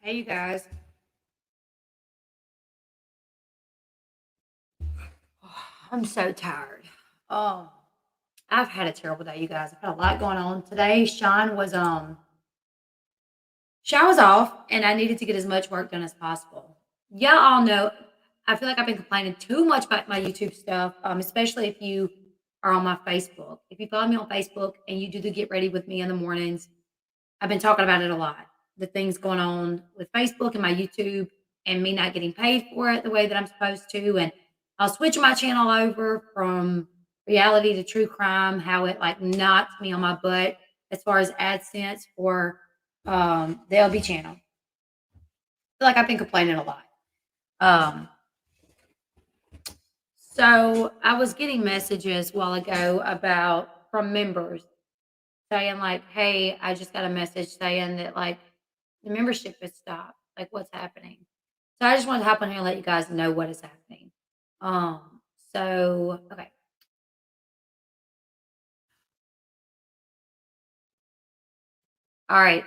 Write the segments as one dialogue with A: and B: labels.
A: Hey, you guys. I'm so tired. Um, I've had a terrible day, you guys. I've had a lot going on today. Sean was off, and I needed to get as much work done as possible. Y'all all know. I feel like I've been complaining too much about my YouTube stuff, especially if you are on my Facebook. If you follow me on Facebook and you do the get ready with me in the mornings, I've been talking about it a lot. The things going on with Facebook and my YouTube and me not getting paid for it the way that I'm supposed to. And I'll switch my channel over from reality to true crime, how it like knocked me on my butt as far as AdSense for the LB channel. I feel like I've been complaining a lot. Um, so I was getting messages a while ago about from members saying like, "Hey, I just got a message saying that like the membership has stopped. Like, what's happening?" So I just wanted to hop on here and let you guys know what is happening. Um, okay, all right.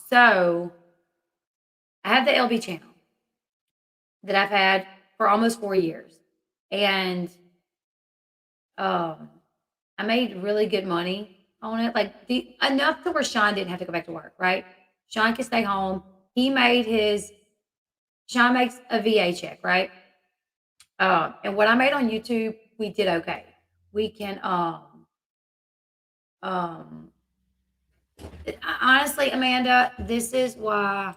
A: So I have the LB channel that I've had for almost 4 years, and um, I made really good money on it, like the enough to where Sean didn't have to go back to work. Right? Sean could stay home. He made his Sean makes a VA check, right? And what I made on YouTube, we did okay. We can um honestly, Amanda, this is why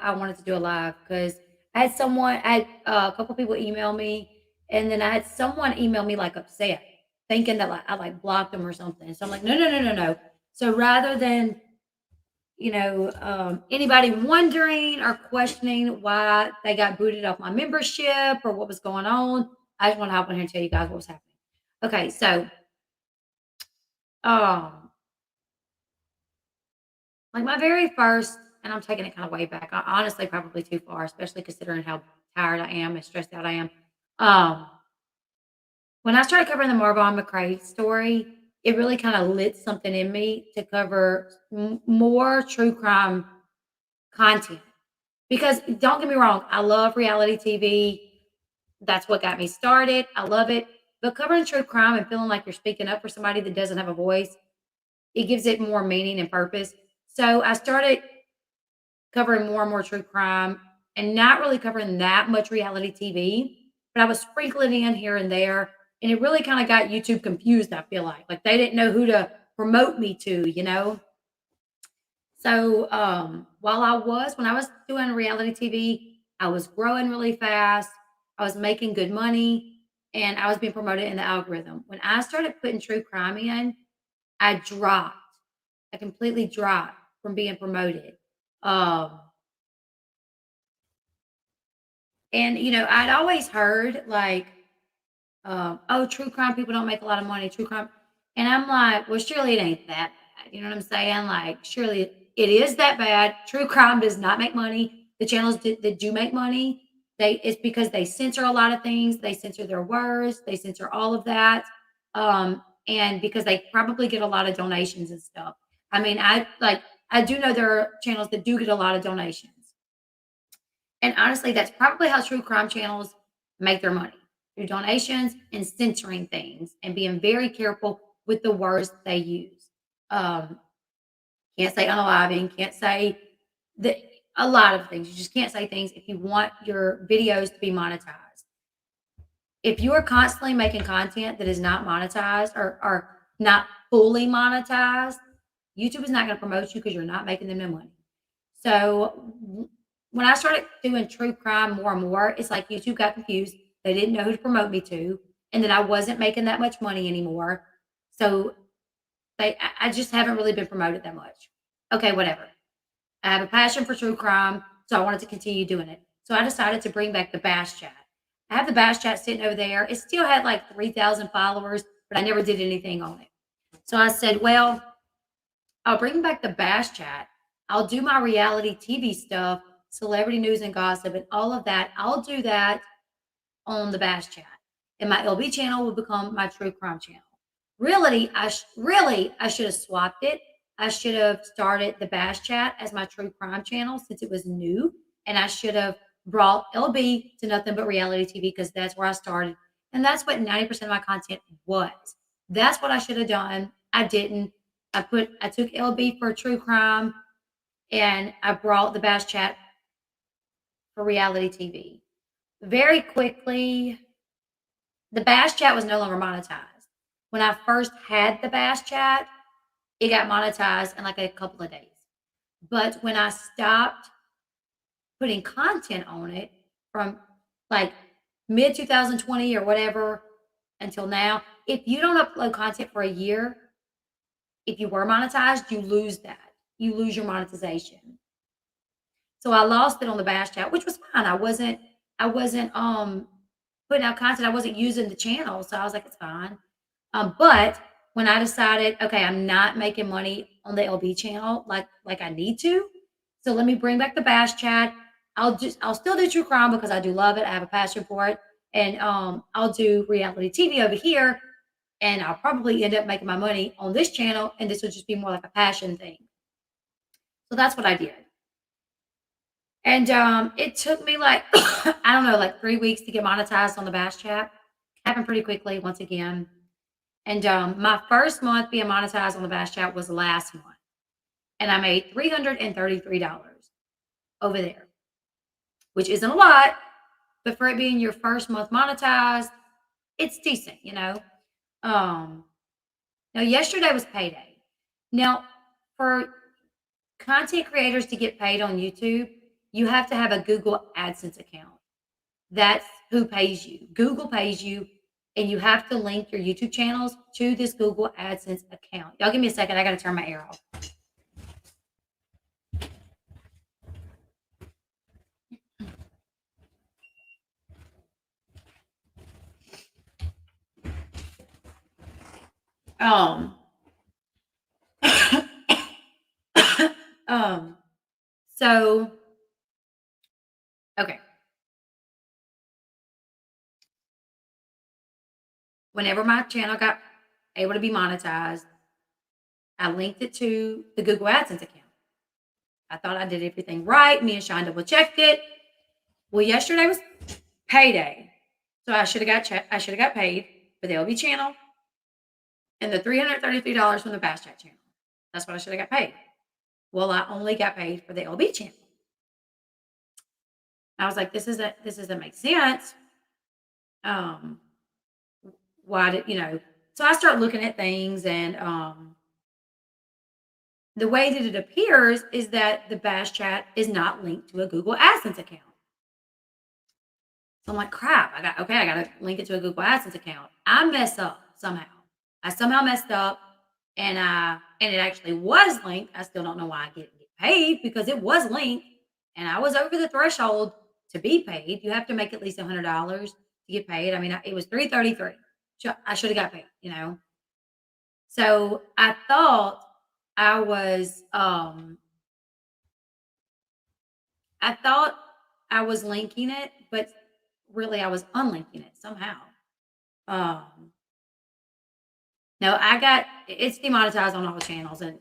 A: I wanted to do a live because I had a couple people email me, and then I had someone email me like upset, thinking that like I like blocked them or something. So I'm like, no, no, no, no, no. So rather than anybody wondering or questioning why they got booted off my membership or what was going on, I just want to hop on here and tell you guys what was happening. Okay, so um, like my very first, and I'm taking it kind of way back. Honestly, probably too far, especially considering how tired I am and stressed out I am. Um, when I started covering the Marvon McCray story, it really kind of lit something in me to cover more true crime content. Because don't get me wrong, I love reality TV. That's what got me started. I love it. But covering true crime and feeling like you're speaking up for somebody that doesn't have a voice, it gives it more meaning and purpose. So I started covering more and more true crime and not really covering that much reality TV, but I was sprinkling in here and there. And it really kind of got YouTube confused, I feel like. Like they didn't know who to promote me to. So when I was doing reality TV, I was growing really fast. I was making good money and I was being promoted in the algorithm. When I started putting true crime in, I dropped. I completely dropped from being promoted. Um, and I'd always heard like, oh, true crime people don't make a lot of money. True crime, and I'm like, well, surely it ain't that bad. You know what I'm saying? Like, surely it is that bad. True crime does not make money. The channels that do make money, it's because they censor a lot of things. They censor their words. They censor all of that, and because they probably get a lot of donations and stuff. I mean, I do know there are channels that do get a lot of donations. And honestly, that's probably how true crime channels make their money through donations and censoring things and being very careful with the words they use. Um, can't say unaliving, can't say the, a lot of things. You just can't say things if you want your videos to be monetized. If you are constantly making content that is not monetized or not fully monetized, YouTube is not going to promote you because you're not making them no money. So when I started doing true crime more and more, it's like YouTube got confused. They didn't know who to promote me to, and then I wasn't making that much money anymore. So I just haven't really been promoted that much. Okay, whatever. I have a passion for true crime, so I wanted to continue doing it. So I decided to bring back the Bash Chat. I have the Bash Chat sitting over there. It still had like 3,000 followers, but I never did anything on it. So I said, well, I'll bring back the Bash Chat. I'll do my reality TV stuff, celebrity news and gossip, and all of that. I'll do that on the Bash Chat. and my LB channel would become my true crime channel. Really, I should have swapped it. I should have started the Bash Chat as my true crime channel since it was new, and I should have brought LB to Nothing But Reality TV because that's where I started, and that's what 90% of my content was. That's what I should have done. I didn't. I took LB for true crime, and I brought the Bash Chat for reality TV. Very quickly, the Bash Chat was no longer monetized. When I first had the Bash Chat, it got monetized in like a couple of days. But when I stopped putting content on it from like mid 2020 or whatever until now, if you don't upload content for a year, if you were monetized, you lose that. You lose your monetization. So I lost it on the Bash Chat, which was fine. I wasn't putting out content. I wasn't using the channel. So I was like, it's fine. But when I decided, okay, I'm not making money on the LB channel like I need to. So let me bring back the Bash Chat. I'll still do true crime because I do love it. I have a passion for it. And I'll do reality TV over here. And I'll probably end up making my money on this channel. And this will just be more like a passion thing. So that's what I did. And it took me like, I don't know, like 3 weeks to get monetized on the Bash Chat. Happened pretty quickly once again. And my first month being monetized on the Bash Chat was last month. And I made $333 over there, which isn't a lot, but for it being your first month monetized, it's decent, you know. Now yesterday was payday. Now, for content creators to get paid on YouTube, you have to have a Google AdSense account. That's who pays you. Google pays you, and you have to link your YouTube channels to this Google AdSense account. Y'all give me a second. I got to turn my air off. Um, um, so, okay. Whenever my channel got able to be monetized, I linked it to the Google AdSense account. I thought I did everything right. Me and Sean double checked it. Well, yesterday was payday, so I should have got paid for the LB channel and the $333 from the Bash Chat channel. That's what I should have got paid. Well, I only got paid for the LB channel. I was like, this doesn't make sense. Why did So I start looking at things, and the way that it appears is that the Bash Chat is not linked to a Google AdSense account. So I'm like, crap. I got to link it to a Google AdSense account. I mess up somehow. I somehow messed up, and it actually was linked. I still don't know why I get paid because it was linked, and I was over the threshold to be paid. You have to make at least $100 to get paid. I mean, it was $333. I should have got paid, So I thought I was linking it, but really I was unlinking it somehow. No, it's demonetized on all channels and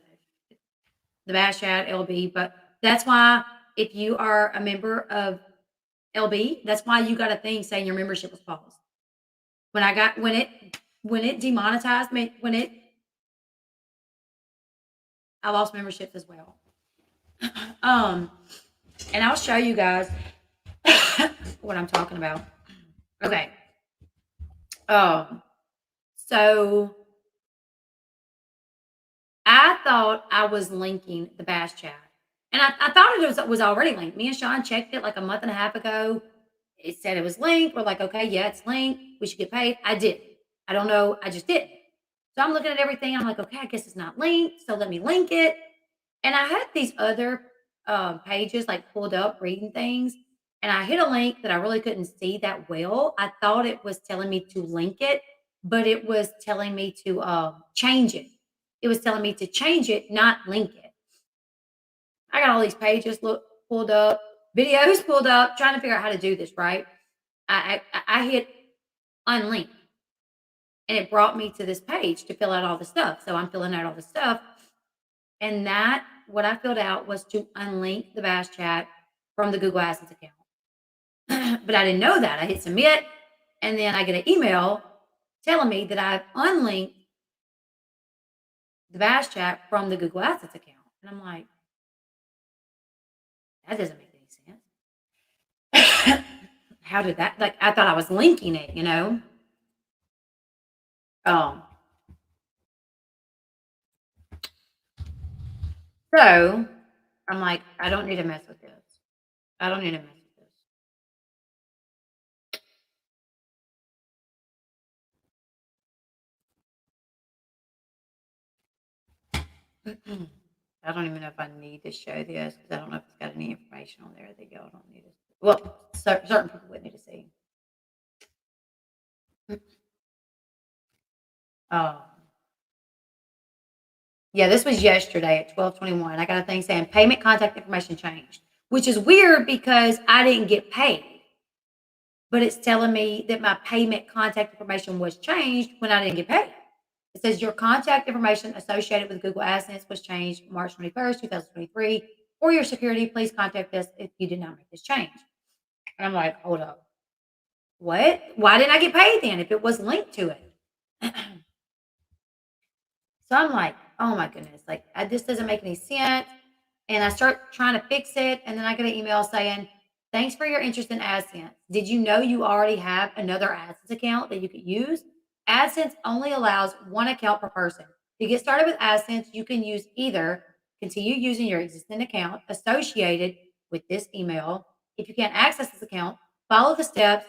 A: the Bash Chat, LB, but that's why if you are a member of LB, that's why you got a thing saying your membership was paused. When it demonetized me, I lost memberships as well. And I'll show you guys what I'm talking about. Okay. So I thought I was linking the Bash Chat. And I thought it was already linked. Me and Sean checked it like a month and a half ago. It said it was linked. We're like, okay, yeah, it's linked. We should get paid. I did. I don't know. I just did. So I'm looking at everything. I'm like, okay, I guess it's not linked. So let me link it. And I had these other pages like pulled up reading things. And I hit a link that I really couldn't see that well. I thought it was telling me to link it, but it was telling me to change it. It was telling me to change it, not link it. I got all these pages pulled up, videos pulled up, trying to figure out how to do this, right? I hit unlink. and it brought me to this page to fill out all the stuff. So I'm filling out all the stuff, and that what I filled out was to unlink the Bash Chat from the Google AdSense account. But I didn't know that. I hit submit, and then I get an email telling me that I've unlinked the Bash Chat from the Google AdSense account. And I'm like, that doesn't make any sense. How did that, like, I thought I was linking it, you know? Um, so I'm like, I don't need to mess with this. I don't need to mess with this. I don't even know if I need to show this because I don't know if it's got any information on there that y'all don't need to. Well, certain people would need to see. Um, yeah, this was yesterday at 12:21. I got a thing saying payment contact information changed, which is weird because I didn't get paid, but it's telling me that my payment contact information was changed when I didn't get paid. It says your contact information associated with Google AdSense was changed March 21st, 2023. For your security, please contact us if you did not make this change. And I'm like, hold up. What? Why didn't I get paid then if it was linked to it? So I'm like, oh my goodness, like this doesn't make any sense. And I start trying to fix it. And then I get an email saying, thanks for your interest in AdSense. Did you know you already have another AdSense account that you could use? AdSense only allows one account per person. To get started with AdSense, you can use either continue using your existing account associated with this email. If you can't access this account, follow the steps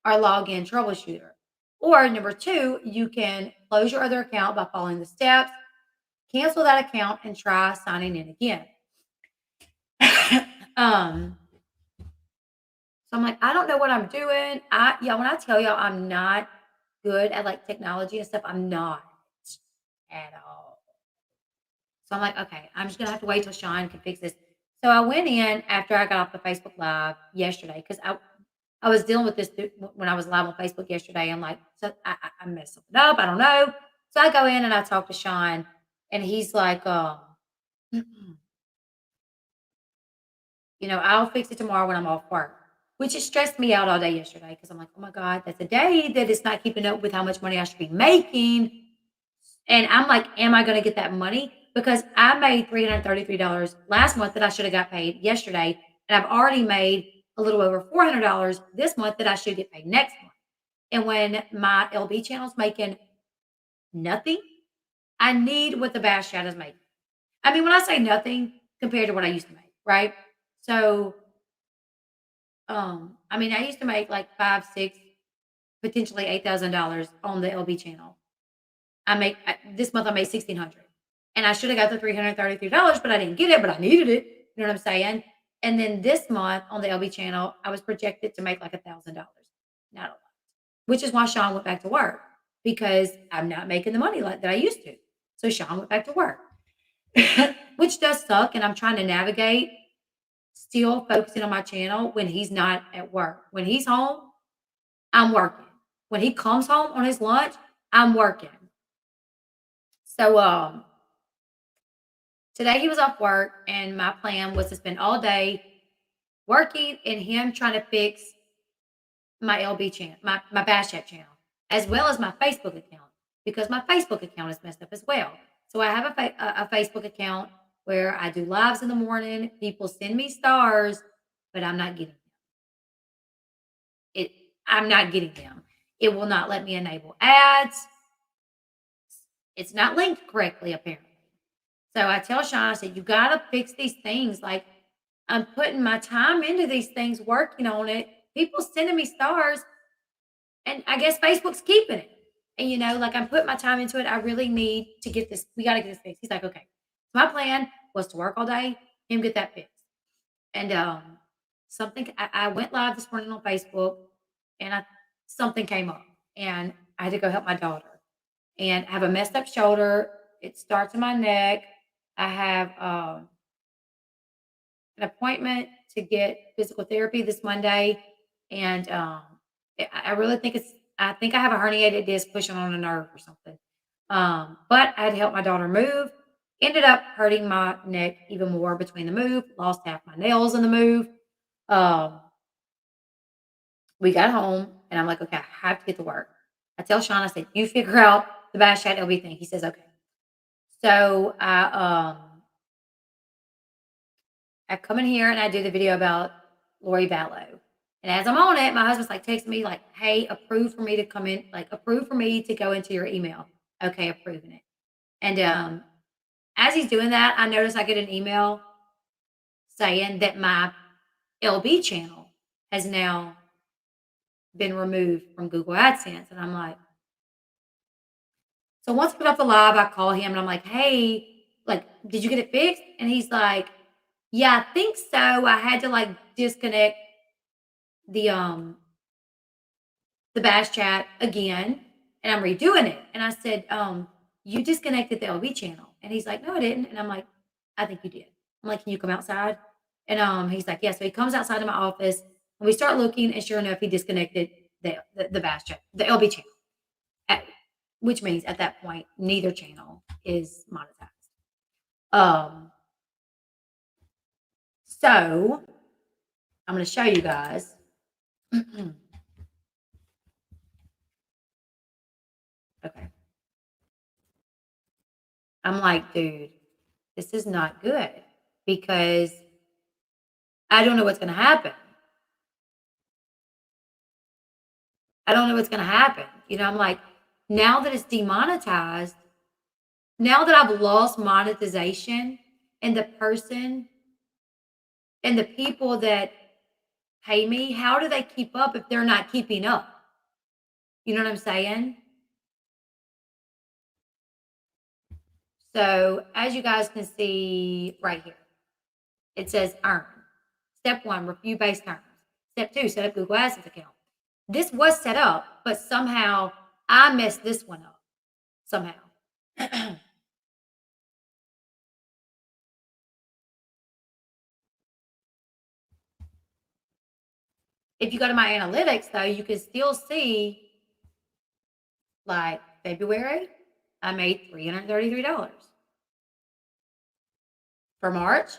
A: or log in troubleshooter. Or number two, you can close your other account by following the steps, cancel that account, and try signing in again. um, so I'm like, I don't know what I'm doing. When I tell y'all I'm not good at like technology and stuff, I'm not at all. So I'm like, okay, I'm just gonna have to wait till Sean can fix this. So I went in after I got off the Facebook Live yesterday because I was dealing with this when I was live on Facebook yesterday. I'm like, so I messed something up. I don't know. So I go in and I talk to Sean, and he's like, I'll fix it tomorrow when I'm off work, which has stressed me out all day yesterday because I'm like, oh my God, that's a day that it's not keeping up with how much money I should be making. And I'm like, am I going to get that money? Because I made $333 last month that I should have got paid yesterday. And I've already made a little over $400 this month that I should get paid next month. And when my LB channel's making nothing, I need what the Bash Chat is making. I mean, when I say nothing compared to what I used to make, right? So, I mean, I used to make like five, six, potentially $8,000 on the LB channel. This month I made 1,600, and I should have got the $333, but I didn't get it, but I needed it. You know what I'm saying? And then this month on the LB channel, I was projected to make like $1,000, not a lot, which is why Sean went back to work because I'm not making the money like that I used to. So Sean went back to work, which does suck. And I'm trying to navigate still focusing on my channel when he's not at work. When he's home, I'm working. When he comes home on his lunch, I'm working. So today he was off work, and my plan was to spend all day working and him trying to fix my LB channel, my Bash Chat channel, as well as my Facebook account, because my Facebook account is messed up as well. So I have a Facebook account where I do lives in the morning. People send me stars, but I'm not getting it. I'm not getting them. It will not let me enable ads. It's not linked correctly, apparently. So I tell Sean, I said, you got to fix these things. Like, I'm putting my time into these things, working on it. People sending me stars, and I guess Facebook's keeping it. And, like I'm putting my time into it. I really need to get this. We got to get this fixed. He's like, okay. So my plan was to work all day, him get that fixed. And I went live this morning on Facebook, and something came up, and I had to go help my daughter. And I have a messed up shoulder. It starts in my neck. I have an appointment to get physical therapy this Monday, and I really think I think I have a herniated disc pushing on a nerve or something. But I had to help my daughter move. Ended up hurting my neck even more between the move. Lost half my nails in the move. Um, we got home and I'm like, okay, I have to get to work. I tell Sean, I said, you figure out the bash chat LB thing. He says, okay. So I come in here and I do the video about Lori Vallow. And as I'm on it, my husband's like texting me like, hey, approve for me to come in, like approve for me to go into your email. Okay, approving it. And as he's doing that, I notice I get an email saying that my LB channel has now been removed from Google AdSense. And I'm like, so once I get off the live, I call him and I'm like, hey, like, did you get it fixed? And he's like, yeah, I think so. I had to like disconnect the bash chat again and I'm redoing it. And I said, you disconnected the LV channel. And he's like, no, I didn't. And I'm like, I think you did. I'm like, can you come outside? And he's like, yeah. So he comes outside of my office and we start looking, and sure enough, he disconnected the bash chat, the LB channel. Which means at that point, neither channel is monetized. So I'm going to show you guys. Okay. I'm like, dude, this is not good because I don't know what's going to happen. I don't know what's going to happen. You know, I'm like, now that it's demonetized, now that I've lost monetization and the person and the people that pay me, how do they keep up if they're not keeping up? You know what I'm saying? So as you guys can see right here, it says earn. Step 1, review base terms. Step 2, set up Google AdSense account. This was set up, but somehow I messed this one up. Somehow. If you go to my analytics, though, you can still see, like, February, I made $333. For March,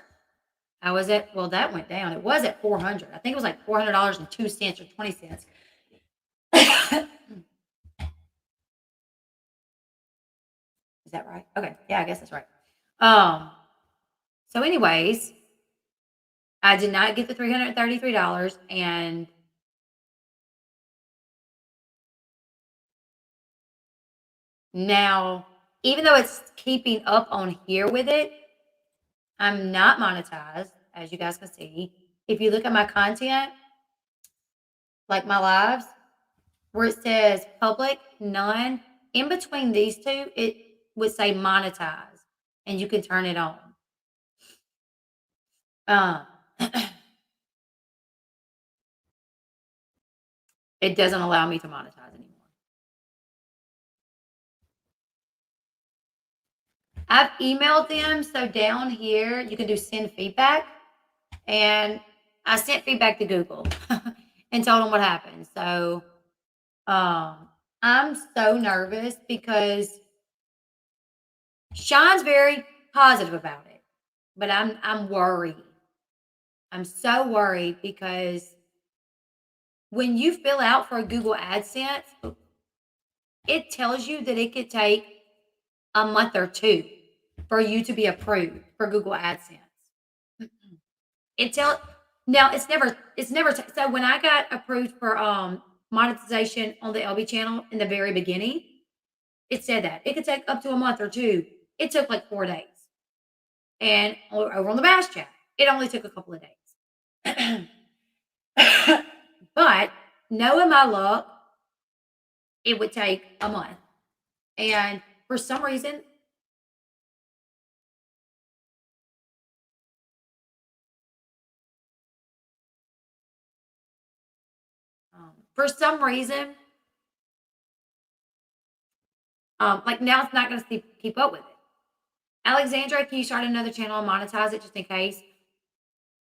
A: I was at, well, that went down. It was at 400. I think it was like $400.02 or 20 cents. Is that right? Okay. Yeah, I guess that's right. So anyways, I did not get the $333, and now, even though it's keeping up on here with it, I'm not monetized, as you guys can see. If you look at my content, like my lives, where it says public, none, in between these two, it would say monetize, and you can turn it on. It doesn't allow me to monetize anymore. I've emailed them, so down here you can do send feedback, and I sent feedback to Google and told them what happened. So I'm so nervous because Sean's very positive about it, but I'm worried. I'm so worried because when you fill out for a Google AdSense, it tells you that it could take a month or two for you to be approved for Google AdSense. It tell now it's never so when I got approved for monetization on the LB channel in the very beginning, it said that it could take up to a month or two. It took like 4 days. And over on the Bash chat, it only took a couple of days. But knowing my luck, it would take a month. And for some reason, for some reason, like now it's not going to keep up with it. Alexandra, can you start another channel and monetize it just in case?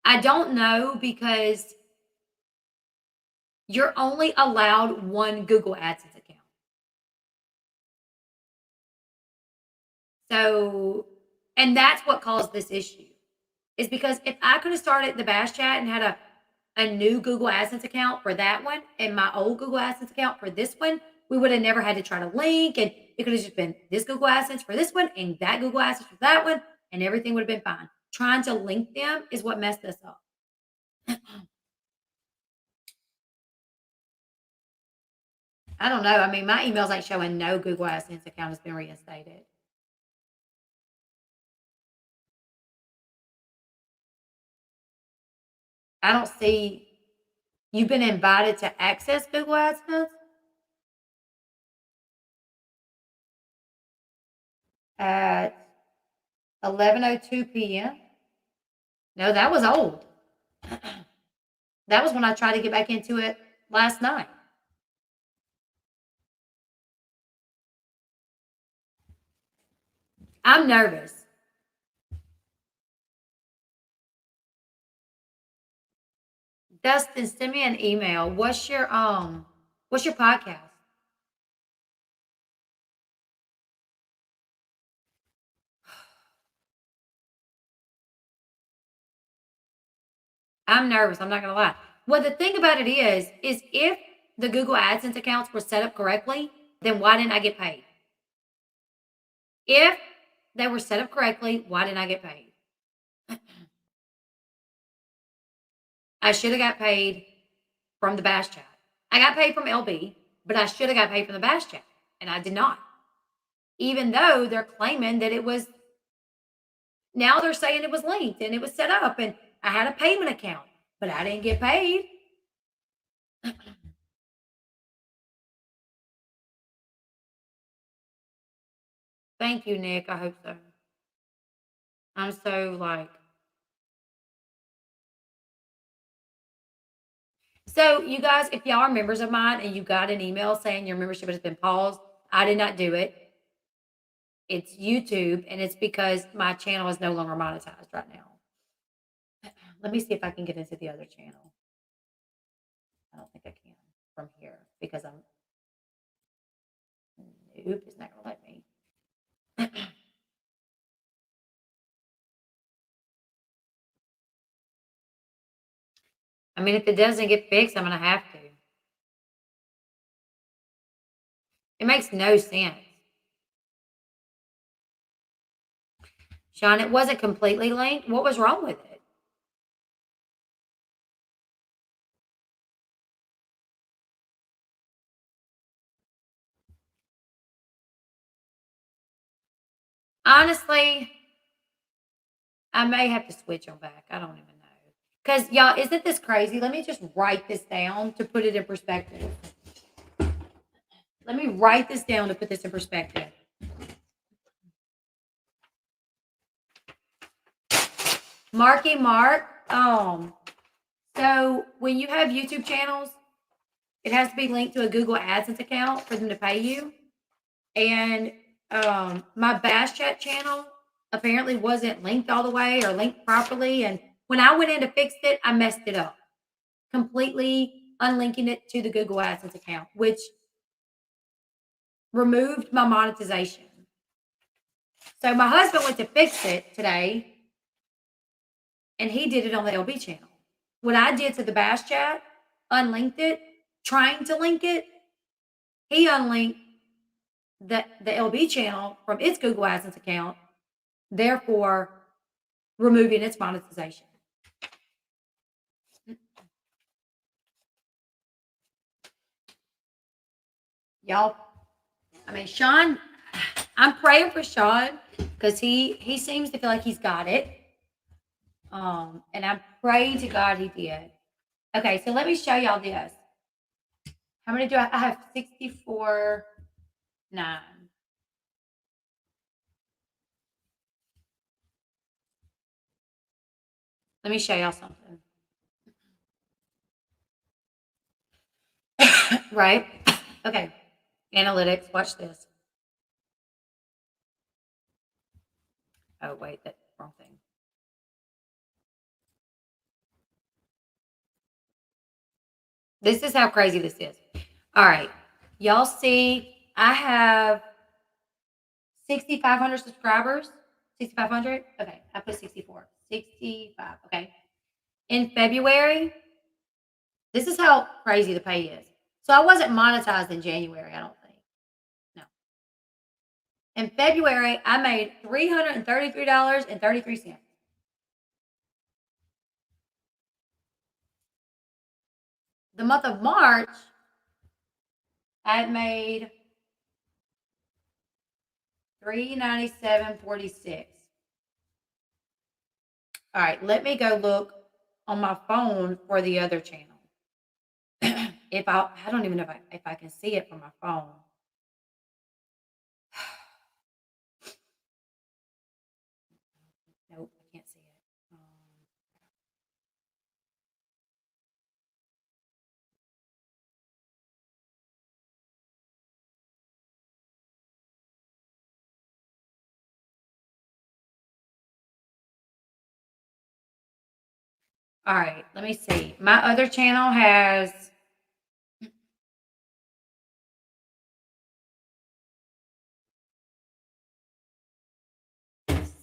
A: I don't know because You're only allowed one Google AdSense account. So, and that's what caused this issue. Is because if I could have started the Bash Chat and had a new Google AdSense account for that one and my old Google AdSense account for this one, we would have never had to try to link, and it could have just been this Google AdSense for this one and that Google AdSense for that one, and everything would have been fine. Trying to link them is what messed us up. I don't know. I mean, my emails ain't showing no Google AdSense account has been reinstated. I don't see you've been invited to access Google AdSense at 11:02 p.m. No, that was old. That was when I tried to get back into it last night. I'm nervous. Dustin, send me an email. What's your podcast? I'm nervous. I'm not gonna lie. Well, the thing about it is if the Google AdSense accounts were set up correctly, then why didn't I get paid? If they were set up correctly, why didn't I get paid? I should have got paid from the Bash Chat. I got paid from Elle Bee, but I should have got paid from the Bash Chat, and I did not. Even though they're claiming that it was, now they're saying it was linked and it was set up and I had a payment account, but I didn't get paid. Thank you, Nick. I hope so. I'm so like, so you guys, if y'all are members of mine and you got an email saying your membership has been paused, I did not do it. It's YouTube, and it's because my channel is no longer monetized right now. Let me see if I can get into the other channel. I don't think I can from here because I'm, nope, it's not gonna let me. I mean, if it doesn't get fixed, I'm gonna have to. It makes no sense. Sean, it wasn't completely linked. What was wrong with it? Honestly, I may have to switch them back. I don't even know. Because, y'all, isn't this crazy? Let me just write this down to put it in perspective. Let me write this down to put this in perspective. Marky Mark. So when you have YouTube channels, it has to be linked to a Google AdSense account for them to pay you. And my Bash Chat channel apparently wasn't linked all the way or linked properly. And when I went in to fix it, I messed it up, completely unlinking it to the Google AdSense account, which removed my monetization. So my husband went to fix it today, and he did it on the Elle Bee channel. What I did to the Bash Chat, unlinked it, trying to link it, he unlinked the Elle Bee channel from its Google AdSense account, therefore removing its monetization. Y'all, I mean, Sean, I'm praying for Sean because he seems to feel like he's got it. And I'm praying to God he did. Okay, so let me show y'all this. How many do I have? 64, 9. Let me show y'all something. Right? Okay. Analytics, watch this. Oh, wait, that's the wrong thing. This is how crazy this is. All right. Y'all see, I have 6,500 subscribers. 6,500? Okay, I put 64. 65. Okay. In February, this is how crazy the pay is. So I wasn't monetized in January, I don't think. No. In February, I made $333.33. The month of March, I had made $397.46. All right, let me go look on my phone for the other channel. If I don't even know if I can see it from my phone. Nope, I can't see it. All right, let me see. My other channel has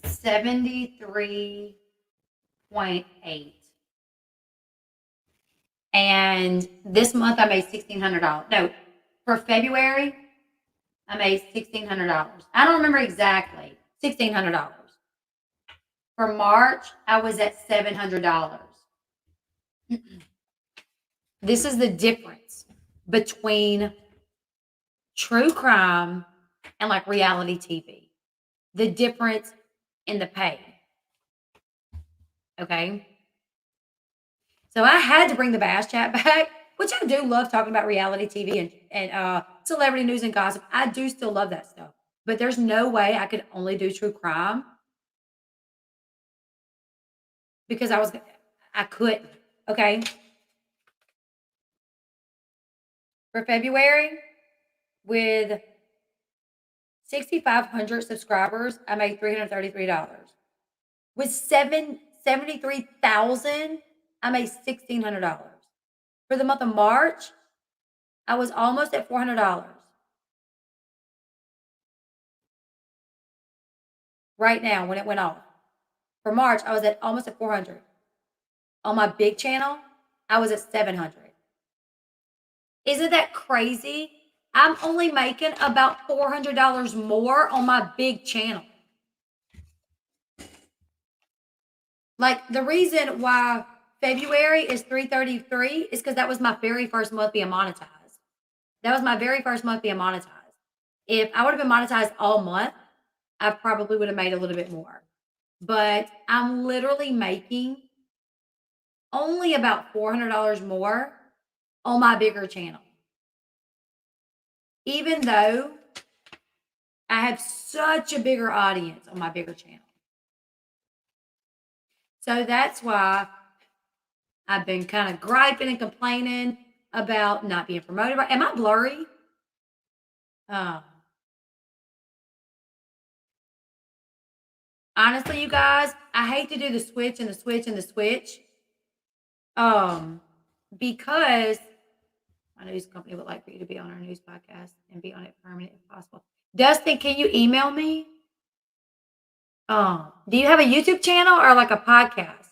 A: 73.8. And this month I made $1,600. No, for February, I made $1,600. I don't remember exactly. $1,600. For March, I was at $700. This is the difference between true crime and like reality TV. The difference in the pay. Okay. So I had to bring the Bass Chat back, which I do love talking about reality TV and celebrity news and gossip. I do still love that stuff. But there's no way I could only do true crime because I couldn't. Okay. For February, with 6,500 subscribers, I made $333. With 73,000, I made $1,600. For the month of March, I was almost at $400. Right now, when it went off. For March, I was at almost at 400. On my big channel, I was at 700. Isn't that crazy? I'm only making about $400 more on my big channel. Like the reason why February is 333 is because that was my very first month being monetized. That was my very first month being monetized. If I would have been monetized all month, I probably would have made a little bit more. But I'm literally making only about $400 more on my bigger channel. Even though I have such a bigger audience on my bigger channel. So that's why I've been kind of griping and complaining about not being promoted. Am I blurry? Honestly, you guys, I hate to do the switch and the switch and the switch. Because my news company would like for you to be on our news podcast and be on it permanent if possible. Dustin, can you email me? Do you have a YouTube channel or like a podcast?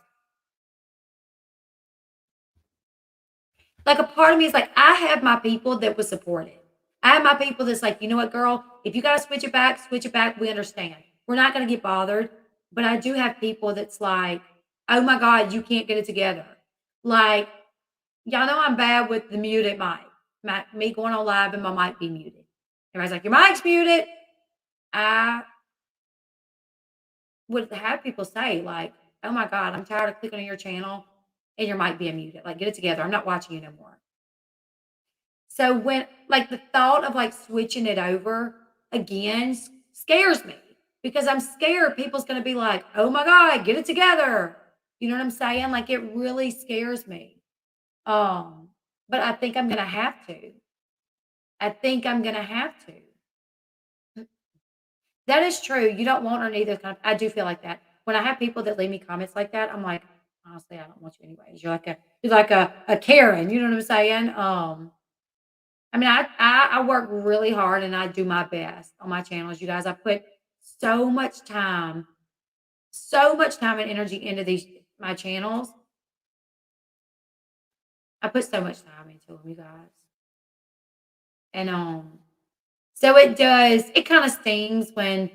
A: Like a part of me is like, I have my people that would support it. I have my people that's like, you know what, girl, if you gotta switch it back, switch it back. We understand. We're not gonna get bothered. But I do have people that's like, oh my God, you can't get it together. Like, y'all know I'm bad with the muted mic. Me going on live and my mic be muted. Everybody's like, your mic's muted. I would have people say, like, oh my God, I'm tired of clicking on your channel and your mic being muted. Like, get it together. I'm not watching you no more. So when like the thought of like switching it over again scares me because I'm scared people's going to be like, "Oh my God, get it together." You know what I'm saying? Like it really scares me. But I think I'm going to have to. I think I'm going to have to. That is true. You don't want or need those kind of I do feel like that. When I have people that leave me comments like that, I'm like, Honestly, I don't want you anyways. You're like a Karen, you know what I'm saying? I mean, I work really hard and I do my best on my channels, you guys. I put so much time, so much time and energy into these my channels. I put so much time into them, you guys. And so it kind of stings when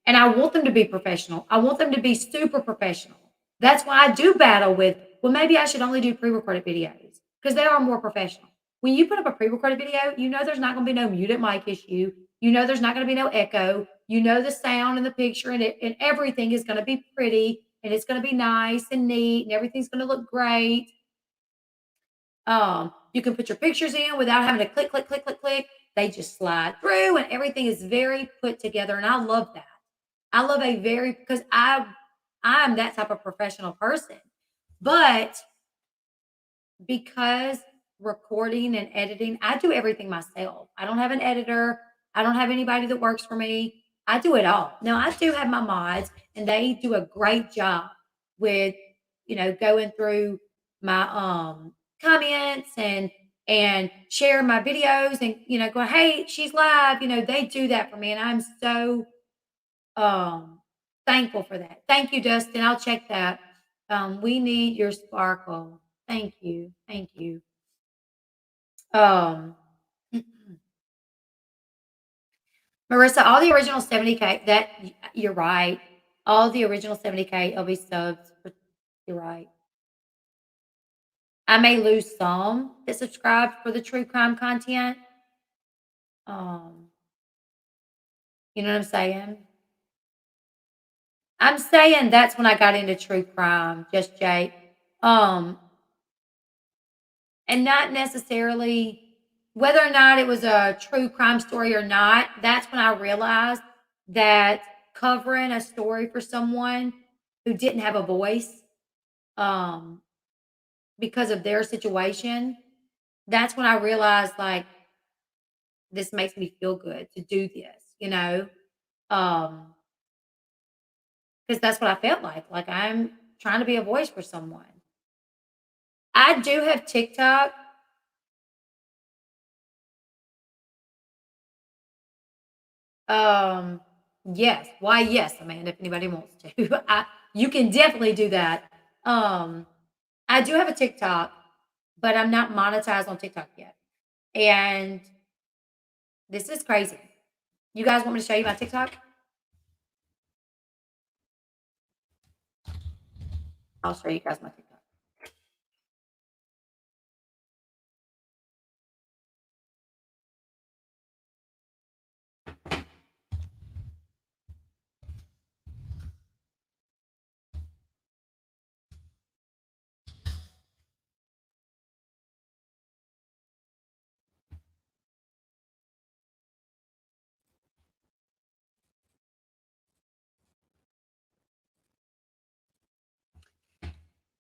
A: and I want them to be professional. I want them to be super professional. That's why I do battle with, well, maybe I should only do pre-recorded videos because they are more professional. When you put up a pre-recorded video, you know there's not going to be no muted mic issue. You know there's not going to be no echo. You know the sound and the picture and everything is going to be pretty and it's going to be nice and neat and everything's going to look great. You can put your pictures in without having to click, click, click, click, click. They just slide through and everything is very put together. And I love that. I love a very because I'm that type of professional person. But because recording and editing, I do everything myself. I don't have an editor. I don't have anybody that works for me. I do it all. Now I do have my mods and they do a great job with, going through my comments and share my videos and going, hey, she's live. They do that for me and I'm so thankful for that. Thank you, Dustin. I'll check that. We need your sparkle. Thank you. Thank you. Um, Marissa, all the original 70K, you're right. All the original 70K LB subs, you're right. I may lose some that subscribe for the true crime content. Um, you know what I'm saying? I'm saying that's when I got into true crime, just Jake. Um, and not necessarily whether or not it was a true crime story or not, that's when I realized that covering a story for someone who didn't have a voice, um, because of their situation, that's when I realized, like, this makes me feel good to do this, um, because that's what I felt like I'm trying to be a voice for someone. I do have TikTok. Um, yes. Why, yes, Amanda, if anybody wants to. You can definitely do that. Um, I do have a TikTok, but I'm not monetized on TikTok yet. And this is crazy. You guys want me to show you my TikTok? I'll show you guys my TikTok.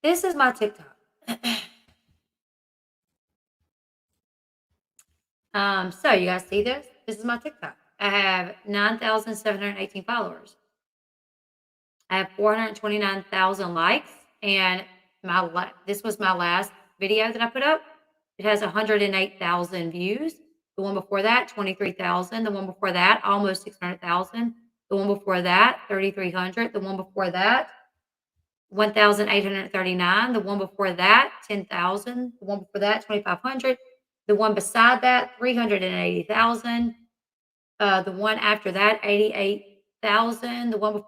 A: This is my TikTok. So you guys see this? This is my TikTok. I have 9,718 followers. I have 429,000 likes, and this was my last video that I put up. It has 108,000 views. The one before that, 23,000. The one before that, almost 600,000. The one before that, 3,300. The one before that, 1,839. The one before that, 10,000. The one before that, 2,500. The one beside that, 380,000. The one after that, 88,000. The one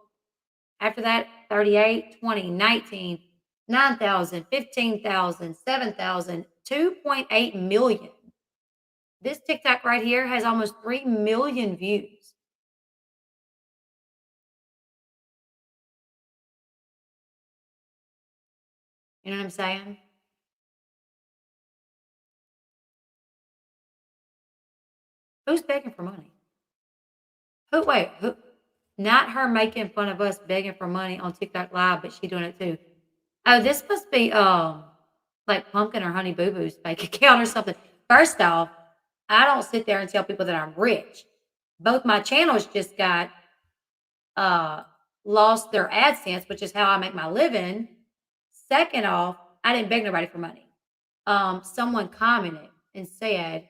A: after that, 38, 20, 19, 9,000, 15,000, 7,000, 2.8 million. This TikTok right here has almost 3 million views. You know what I'm saying? Who's begging for money? Who? Not her making fun of us begging for money on TikTok Live, but she doing it too. Oh, this must be like Pumpkin or Honey Boo Boo's bank account or something. First off, I don't sit there and tell people that I'm rich. Both my channels just got uh lost their AdSense, which is how I make my living. Second off, I didn't beg nobody for money. Someone commented and said,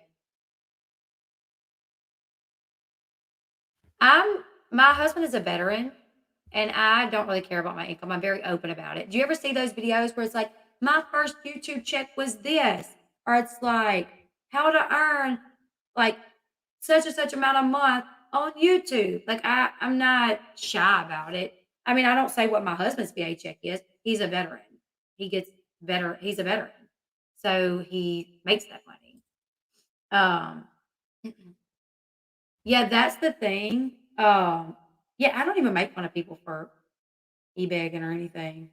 A: I'm my husband is a veteran and I don't really care about my income. I'm very open about it. Do you ever see those videos where it's like, my first YouTube check was this? Or it's like, how to earn like such and such amount a month on YouTube. Like I'm not shy about it. I mean, I don't say what my husband's paycheck is. He's a veteran. He gets better. He's a veteran. So he makes that money. Um yeah, that's the thing. Yeah, I don't even make fun of people for e-begging or anything.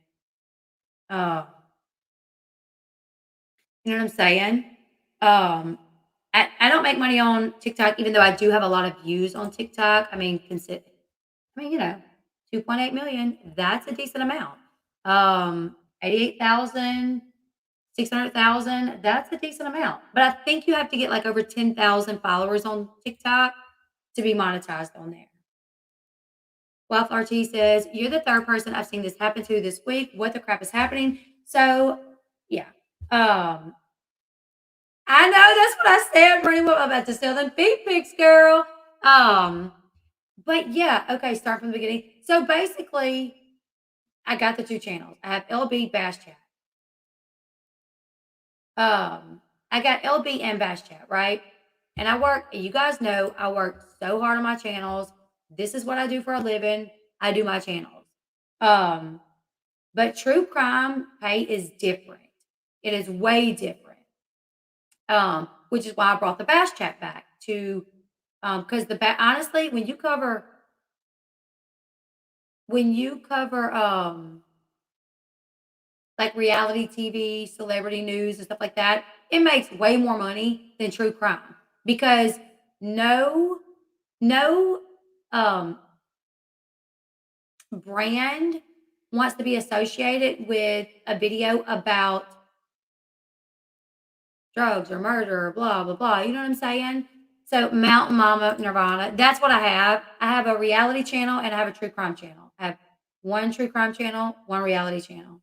A: Uh, you know what I'm saying? Um, I don't make money on TikTok, even though I do have a lot of views on TikTok. I mean, 2.8 million, that's a decent amount. 88,000, 600,000, that's a decent amount. But I think you have to get like over 10,000 followers on TikTok to be monetized on there. Wealth RT says, "You're the third person I've seen this happen to this week. What the crap is happening?" So, yeah. Um, I know that's what I said, Bernie. What I'm about to sell them feet pics, girl. Um, but yeah, okay, start from the beginning. So basically, I got the two channels. I have LB Bash Chat. I got LB and Bash Chat, right? And you guys know I work so hard on my channels. This is what I do for a living. I do my channels. Um, But true crime pay is different. It is way different. Which is why I brought the Bash Chat back to because honestly, when you cover like reality TV, celebrity news and stuff like that, it makes way more money than true crime because no no um brand wants to be associated with a video about drugs or murder or blah blah blah. You know what I'm saying? So Mountain Mama Nirvana, that's what I have. I have a reality channel and I have a true crime channel. I have one true crime channel, one reality channel.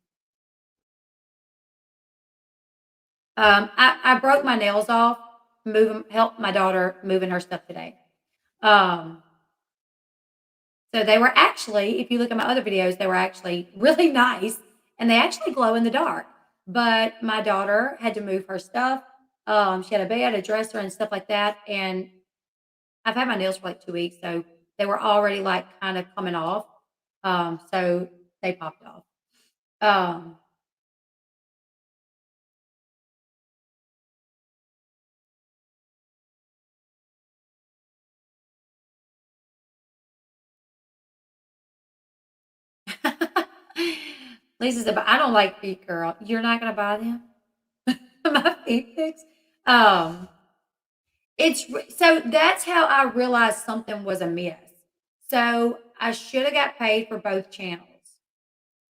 A: I broke my nails off, help my daughter moving her stuff today. Um, so they were actually, if you look at my other videos, they were actually really nice and they actually glow in the dark. But my daughter had to move her stuff. She had a bed, a dresser, and stuff like that. And I've had my nails for like 2 weeks, so they were already like kind of coming off. So they popped off. Um, Lisa said, but I don't like feet, girl. You're not gonna buy them? My feet pics. Um, so that's how I realized something was amiss. So I should have got paid for both channels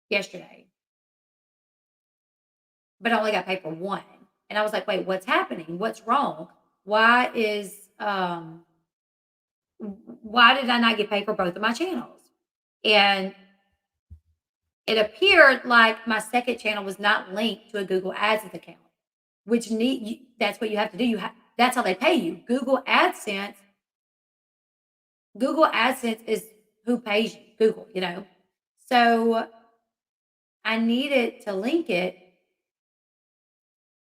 A: yesterday, but I only got paid for one. And I was like, wait, what's happening? What's wrong? Why is why did I not get paid for both of my channels? And it appeared like my second channel was not linked to a Google AdSense account, which that's what you have to do. That's how they pay you. Google AdSense is who pays you, Google, So I needed to link it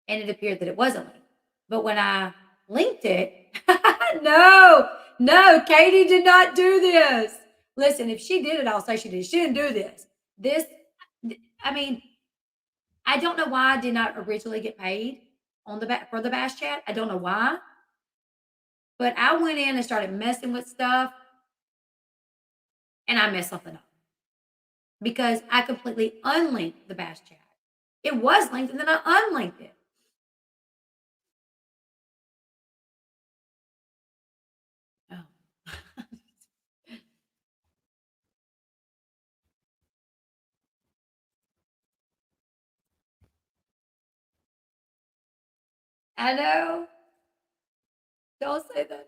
A: and it appeared that it wasn't linked. But when I linked it, no, no, Katie did not do this. Listen, if she did it, I'll say she did. She didn't do this. This, I mean, I don't know why I did not originally get paid on the back for the Bash Chat. I don't know why, but I went in and started messing with stuff, and I messed something up because I completely unlinked the Bash Chat. It was linked, and then I unlinked it. Oh. I know. Don't say that.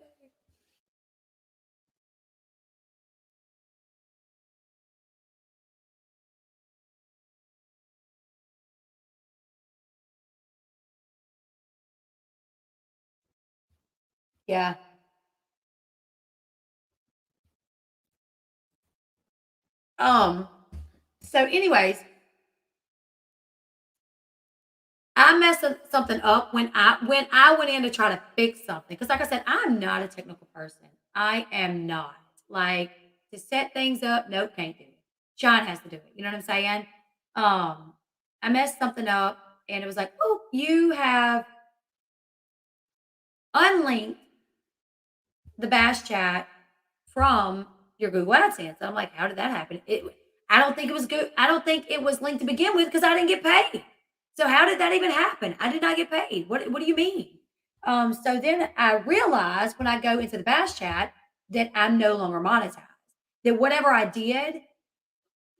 A: Yeah. Um, so anyways, I messed something up when I went in to try to fix something. Because like I said, I'm not a technical person. I am not. Like to set things up, nope, can't do it. Sean has to do it. You know what I'm saying? Um, I messed something up and it was like, oh, you have unlinked the bash chat from your Google AdSense. And I'm like, how did that happen? I don't think it was good. I don't think it was linked to begin with because I didn't get paid. So how did that even happen? I did not get paid. What do you mean? So then I realized when I go into the bash chat that I'm no longer monetized. That whatever I did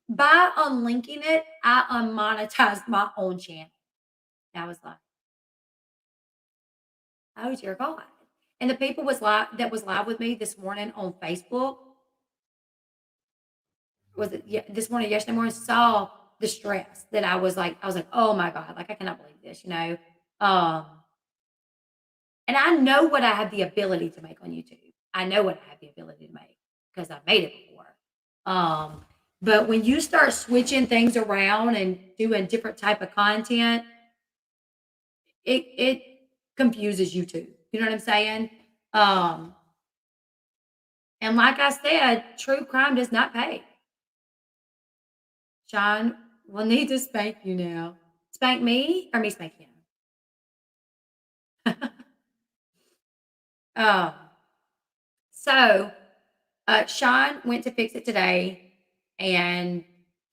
A: by unlinking it, I unmonetized my own channel. And I was like, oh dear God. And the people was live with me this morning on Facebook was it this morning, yesterday morning, saw the stress that I was like, oh my God, like I cannot believe this, you know. Um, and I know what I have the ability to make on YouTube. I know what I have the ability to make because I've made it before. Um, but when you start switching things around and doing different type of content, it confuses YouTube. You know what I'm saying? Um, and like I said, true crime does not pay. Sean will need to spank you now. Spank me or me spank him? um, so Sean went to fix it today and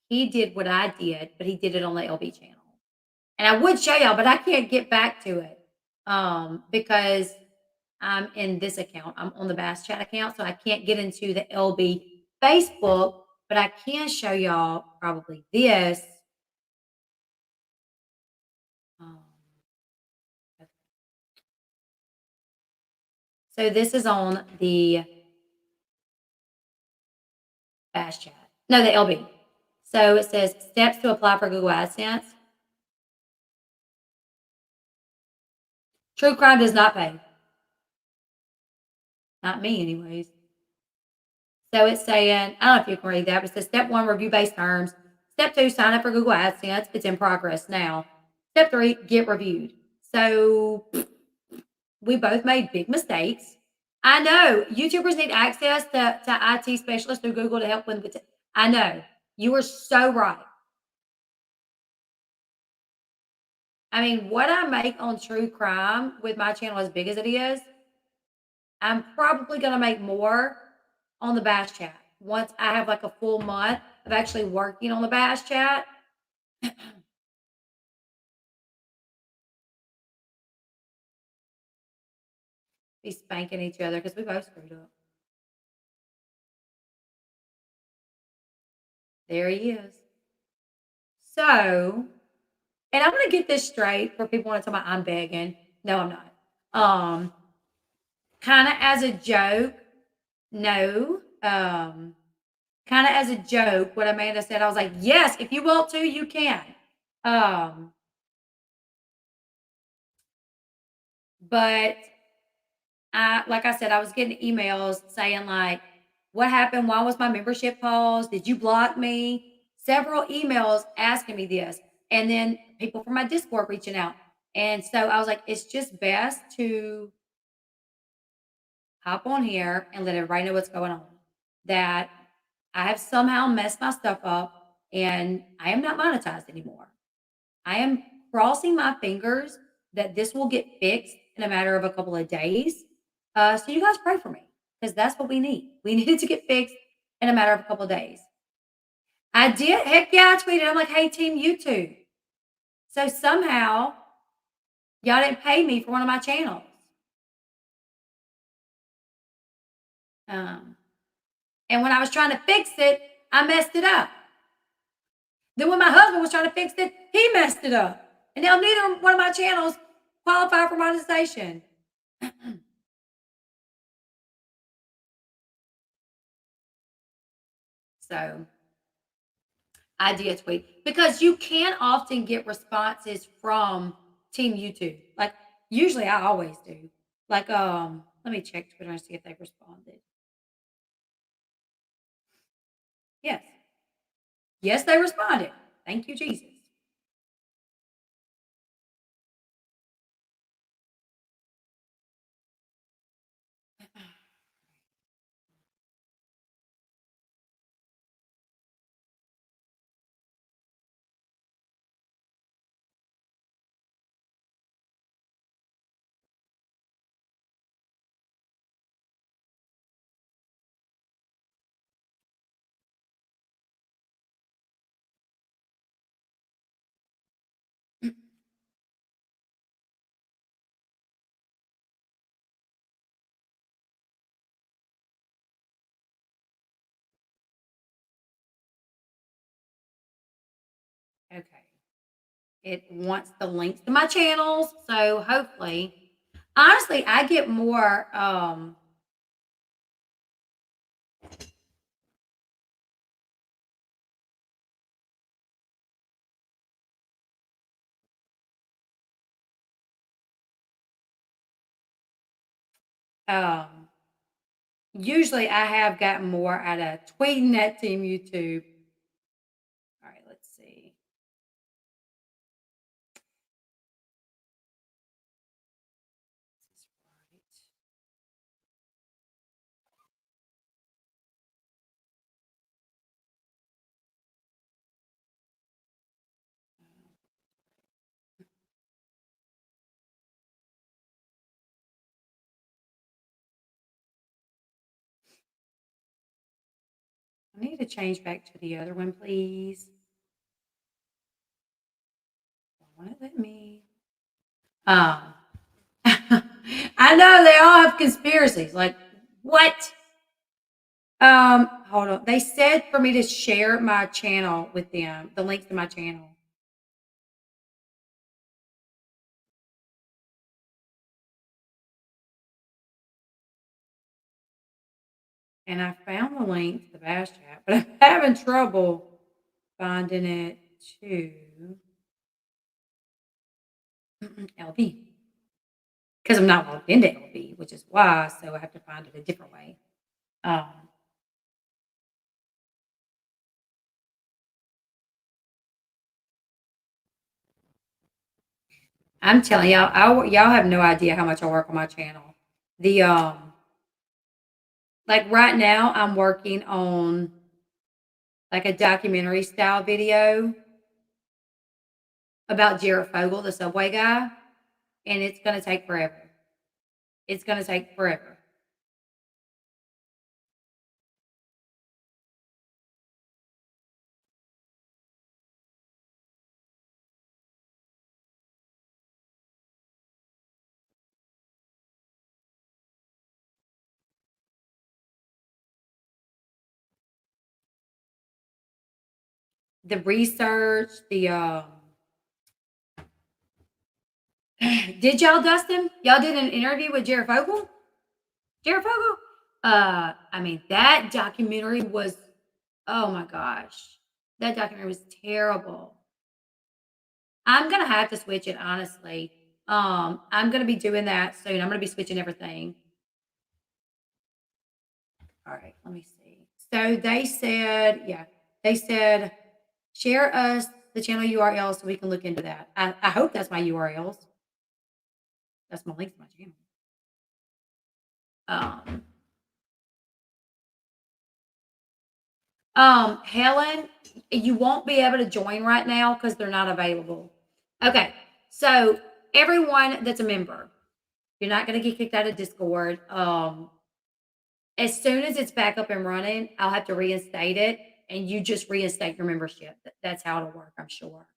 A: he did what I did, but he did it on the LB channel. And I would show y'all, but I can't get back to it because I'm in this account. I'm on the Bass Chat account, so I can't get into the LB Facebook, but I can show y'all probably this. Um, so this is on the Bash Chat. No, the LB. So it says steps to apply for Google AdSense. True crime does not pay. Not me, anyways. So it's saying, I don't know if you can read that, but it says step one, review base terms. Step two, sign up for Google AdSense. It's in progress now. Step three, get reviewed. So we both made big mistakes. I know YouTubers need access to IT specialists through Google to help with. I know you are so right. I mean, what I make on true crime with my channel as big as it is, I'm probably going to make more on the Bash Chat once I have like a full month of actually working on the Bash Chat. Be spanking each other because we both screwed up. There he is. So, and I'm going to get this straight for people want to talk about I'm begging. No, I'm not. Kind of as a joke. No. Kind of as a joke, what Amanda said, I was like, yes, if you want to, you can. Um, but like I said, I was getting emails saying like, what happened? Why was my membership paused? Did you block me? Several emails asking me this. And then people from my Discord reaching out. And so I was like, it's just best to hop on here and let everybody know what's going on. That I have somehow messed my stuff up and I am not monetized anymore. I am crossing my fingers that this will get fixed in a matter of a couple of days. So you guys pray for me because that's what we need. We need it to get fixed in a matter of a couple of days. I did. Heck yeah, I tweeted. I'm like, hey, team YouTube. So somehow y'all didn't pay me for one of my channels. And when I was trying to fix it, I messed it up. Then when my husband was trying to fix it, he messed it up. And now neither one of my channels qualify for monetization. So I did tweet because you can often get responses from Team YouTube. Like usually I always do. Like Let me check Twitter and see if they've responded. Yes. Yes, they responded. Thank you, Jesus. Okay. It wants the links to my channels, so hopefully, honestly, I get more. Um, Usually, I have gotten more out of tweeting at Team YouTube. All right, let's see. This is right. I need to change back to the other one, please. Won't it let me? Um, I know they all have conspiracies. Like what? Hold on. They said for me to share my channel with them, the link to my channel. And I found the link to the Bash Chat, but I'm having trouble finding it to Elle Bee because I'm not logged into Elle Bee, which is why. So I have to find it a different way. Um, I'm telling y'all have no idea how much I work on my channel. The like right now, I'm working on like a documentary style video about Jared Fogle, the subway guy, and it's gonna take forever. It's gonna take forever. The research, the did y'all Dustin? Y'all did an interview with Jared Fogle? Jared Fogle? I mean that documentary was oh my gosh. That documentary was terrible. I'm gonna have to switch it honestly. I'm gonna be doing that soon. I'm gonna be switching everything. All right, let me see. So they said, yeah, they said share us the channel URL so we can look into that. I hope that's my URLs. That's my link to my channel. Um, Helen, you won't be able to join right now because they're not available. Okay, so everyone that's a member, you're not going to get kicked out of Discord. As soon as it's back up and running, I'll have to reinstate it, and you just reinstate your membership. That's how it'll work, I'm sure.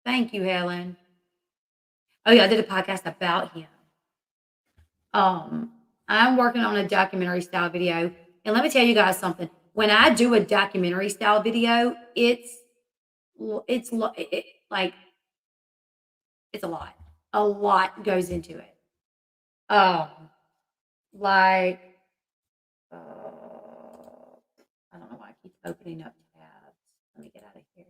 A: Thank you, Helen. Oh yeah, I did a podcast about him. Um, I'm working on a documentary style video, and let me tell you guys something. When I do a documentary style video, like it's a lot. A lot goes into it. Um, like I don't know why I keep opening up tabs. Let me get out of here.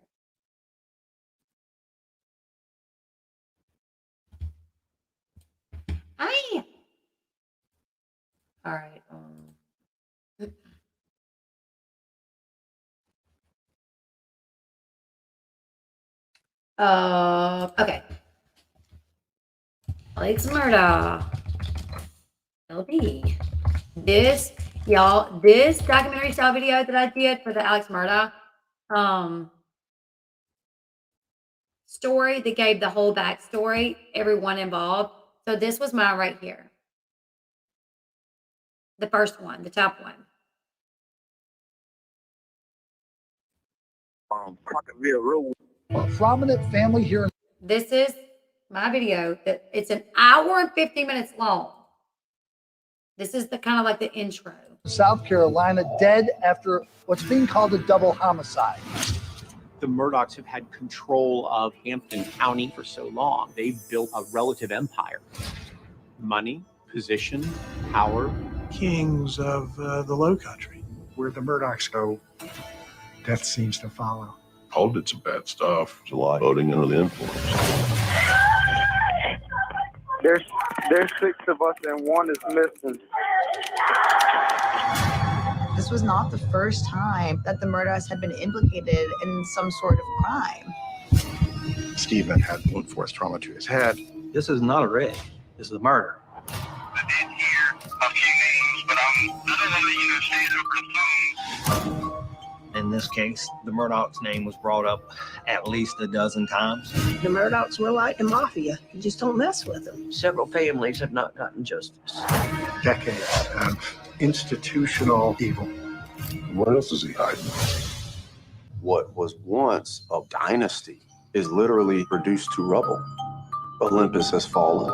A: All right. Okay. Alex Murdaugh. Elle Bee. This, y'all, this documentary style video that I did for the Alex Murdaugh story that gave the whole backstory, everyone involved. So this was mine right here. The first one, the top one.
B: A prominent family here in
A: This is my video that it's an hour and 50 minutes long. This is the kind of like the intro.
B: South Carolina, dead after what's being called a double homicide.
C: The Murdaughs have had control of Hampton County for so long. They've built a relative empire. Money, position, power.
D: Kings of the Low Country. Where the Murdochs go, death seems to follow.
E: All did some bad stuff. July voting under the influence.
F: There's 6 of us and 1 is missing.
G: This was not the first time that the Murdaughs had been implicated in some sort of crime.
D: Stephen had blunt force trauma to his head.
H: This is not a rig. This is a murder.
F: I did hear a few names, but I don't want to say so consumed.
H: In this case, the Murdoch's name was brought up at least a dozen times.
I: The Murdochs were like the mafia. You just don't mess with them.
J: Several families have not gotten justice.
D: Decades of institutional evil.
E: What else is he hiding?
K: What was once a dynasty is literally reduced to rubble. Olympus has fallen.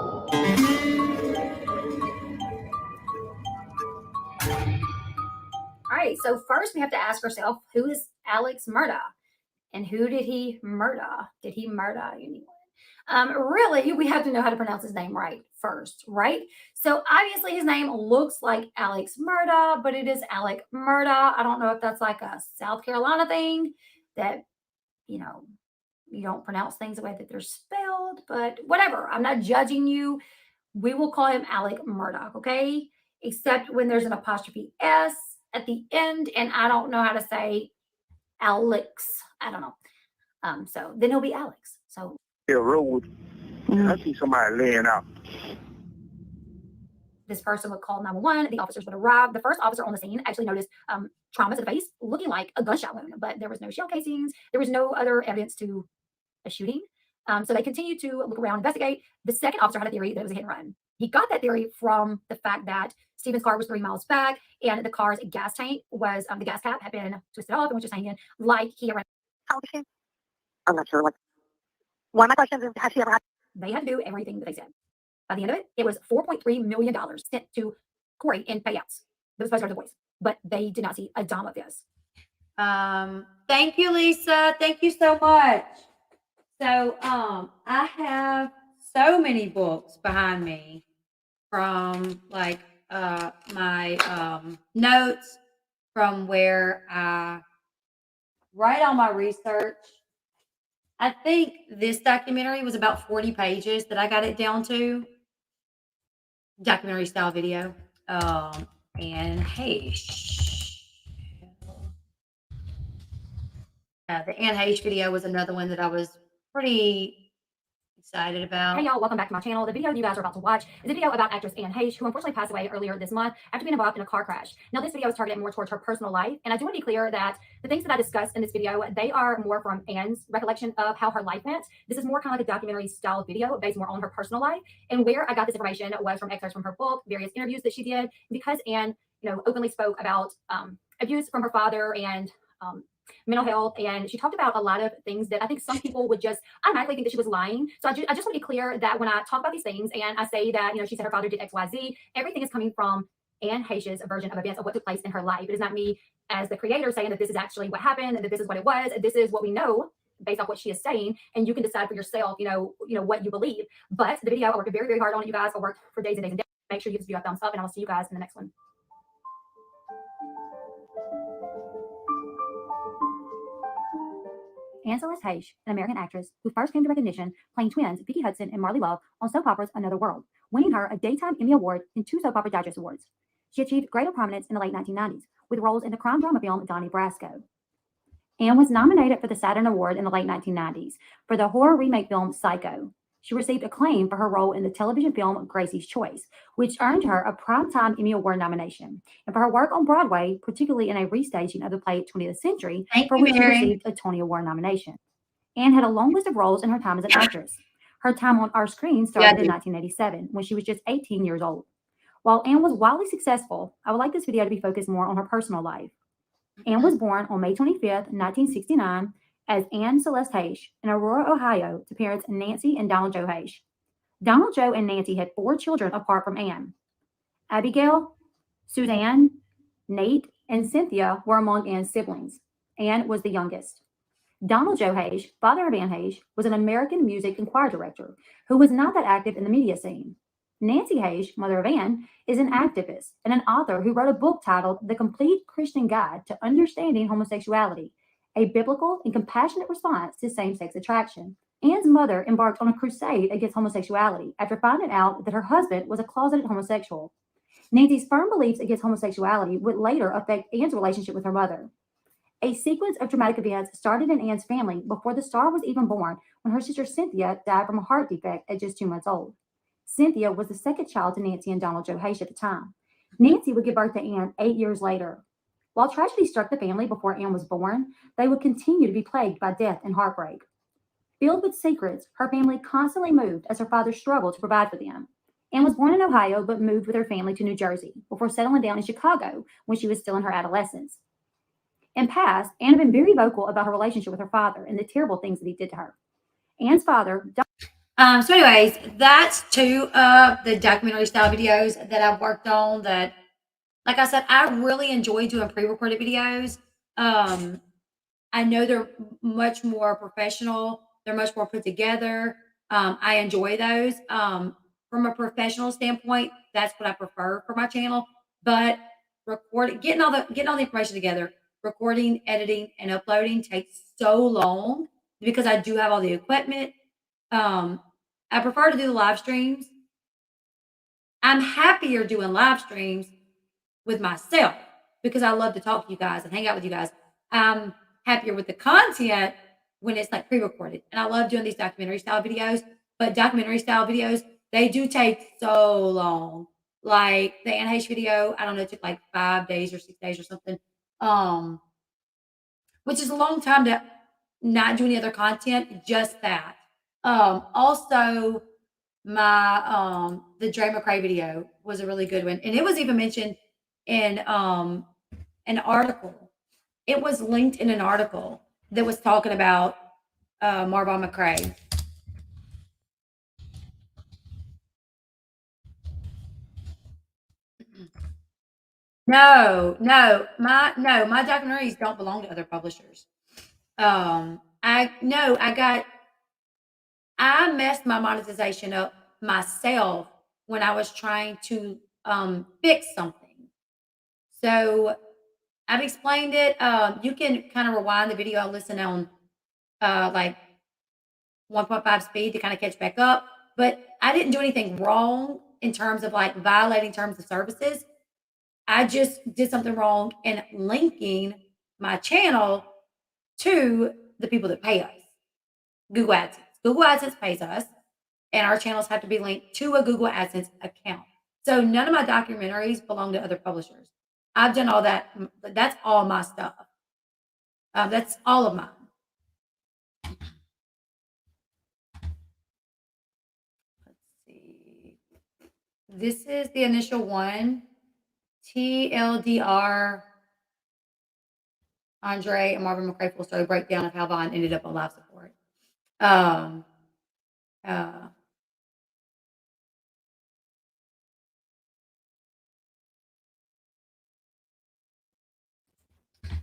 A: All right, so first we have to ask ourselves, who is Alex Murdaugh? And who did he murder? Did he murder anyone? Really, we have to know how to pronounce his name right first, right? So obviously his name looks like Alex Murdaugh, but it is Alec Murdaugh. I don't know if that's like a South Carolina thing that, you know, you don't pronounce things the way that they're spelled, but whatever. I'm not judging you. We will call him Alec Murdaugh, okay? Except when there's an apostrophe S at the end, and I don't know how to say Alex. I don't know. So then he'll be Alex. So
F: road. I see somebody laying out.
A: this person would call 911. The officers would arrive. The first officer on the scene actually noticed trauma to the face, looking like a gunshot wound, but there was no shell casings. There was no other evidence to a shooting. So they continued to look around, investigate. The second officer had a theory that it was a hit and run. He got that theory from the fact that Stephen's car was 3 miles back, and the car's gas tank was the gas cap had been twisted off and was just hanging like he had.
L: How old is she? I'm not sure. One of my questions is, has she ever had?
A: They had to do everything that they said. By the end of it, it was $4.3 million sent to Corey in payouts. That was supposed to go to the boys, but they did not see a dime of this. Thank you, Lisa. Thank you so much. So I have so many books behind me from like my notes from where I write all my research. I think this documentary was about 40 pages that I got it down to. Documentary style video. And hey, the Anne Heche video was another one that I was pretty excited about. Hey y'all, welcome back to my channel. The video you guys are about to watch is a video about actress Anne Heche, who unfortunately passed away earlier this month after being involved in a car crash. Now this video is targeted more towards her personal life, and I do want to be clear that the things that I discuss in this video, they are more from Anne's recollection of how her life went. This is more kind of like a documentary style video based more on her personal life, and where I got this information was from excerpts from her book, various interviews that she did, because Anne, openly spoke about abuse from her father and mental health, and she talked about a lot of things that I think some people would just automatically think that she was lying. So I just want to be clear that when I talk about these things and I say that she said her father did XYZ, everything is coming from Anne Heche's version of events of what took place in her life. It is not me as the creator saying that this is actually what happened and that this is what it was. This is what we know based off what she is saying, and you can decide for yourself what you believe. But the video, I worked very, very hard on it, you guys. I worked for days and days and days. Make sure you give this video a thumbs up, and I'll see you guys in the next one. Anne Heche, an American actress who first came to recognition playing twins Vicki Hudson and Marley Love on soap opera's Another World, winning her a Daytime Emmy Award and 2 Soap Opera Digest Awards.
M: She achieved greater prominence in the late 1990s with roles in the crime drama film Donnie Brasco. Anne was nominated for the Saturn Award in the late 1990s for the horror remake film Psycho. She received acclaim for her role in the television film Gracie's Choice, which earned her a Primetime Emmy Award nomination, and for her work on Broadway, particularly in a restaging of the play 20th Century, for which she received a Tony Award nomination. Anne had a long list of roles in her time as an actress. Her time on our screen started in 1987, when she was just 18 years old. While Anne was wildly successful, I would like this video to be focused more on her personal life. Anne was born on May 25th, 1969, as Anne Celeste Haish in Aurora, Ohio, to parents Nancy and Donald Joe Haish. Donald Joe and Nancy had 4 children apart from Anne. Abigail, Suzanne, Nate, and Cynthia were among Anne's siblings. Anne was the youngest. Donald Joe Haish, father of Anne Haish, was an American music and choir director who was not that active in the media scene. Nancy Haish, mother of Anne, is an activist and an author who wrote a book titled The Complete Christian Guide to Understanding Homosexuality, a biblical and compassionate response to same-sex attraction. Anne's mother embarked on a crusade against homosexuality after finding out that her husband was a closeted homosexual. Nancy's firm beliefs against homosexuality would later affect Anne's relationship with her mother. A sequence of dramatic events started in Anne's family before the star was even born, when her sister Cynthia died from a heart defect at just 2 months old. Cynthia was the second child to Nancy and Donald Joe Haish at the time. Nancy would give birth to Anne 8 years later. While tragedy struck the family before Anne was born, they would continue to be plagued by death and heartbreak. Filled with secrets, her family constantly moved as her father struggled to provide for them. Anne was born in Ohio but moved with her family to New Jersey before settling down in Chicago when she was still in her adolescence. In past, Anne had been very vocal about her relationship with her father and the terrible things that he did to her. Anne's father...
A: So anyways, that's 2 of the documentary style videos that I've worked on that, like I said, I really enjoy doing pre-recorded videos. I know they're much more professional. They're much more put together. I enjoy those. From a professional standpoint, that's what I prefer for my channel. But getting all the information together, recording, editing, and uploading takes so long because I do have all the equipment. I prefer to do live streams. I'm happier doing live streams with myself because I love to talk to you guys and hang out with you guys. I'm happier with the content when it's like pre-recorded. And I love doing these documentary style videos, but documentary style videos, they do take so long. Like the Anne Haish video, I don't know, it took like 5 days or 6 days or something. Which is a long time to not do any other content, just that. Also my the Dre McCray video was a really good one, and it was even mentioned in an article. It was linked in an article that was talking about Marvon McCray. No, my documentaries don't belong to other publishers. I messed my monetization up myself when I was trying to fix something. So I've explained it. You can kind of rewind the video and listen on like 1.5 speed to kind of catch back up. But I didn't do anything wrong in terms of like violating terms of services. I just did something wrong in linking my channel to the people that pay us. Google AdSense. Google AdSense pays us, and our channels have to be linked to a Google AdSense account. So none of my documentaries belong to other publishers. I've done all that. That's all my stuff. That's all of mine. Let's see. This is the initial one. TLDR, Andre and Marvin McCray full story breakdown of how Vaughn ended up on life support.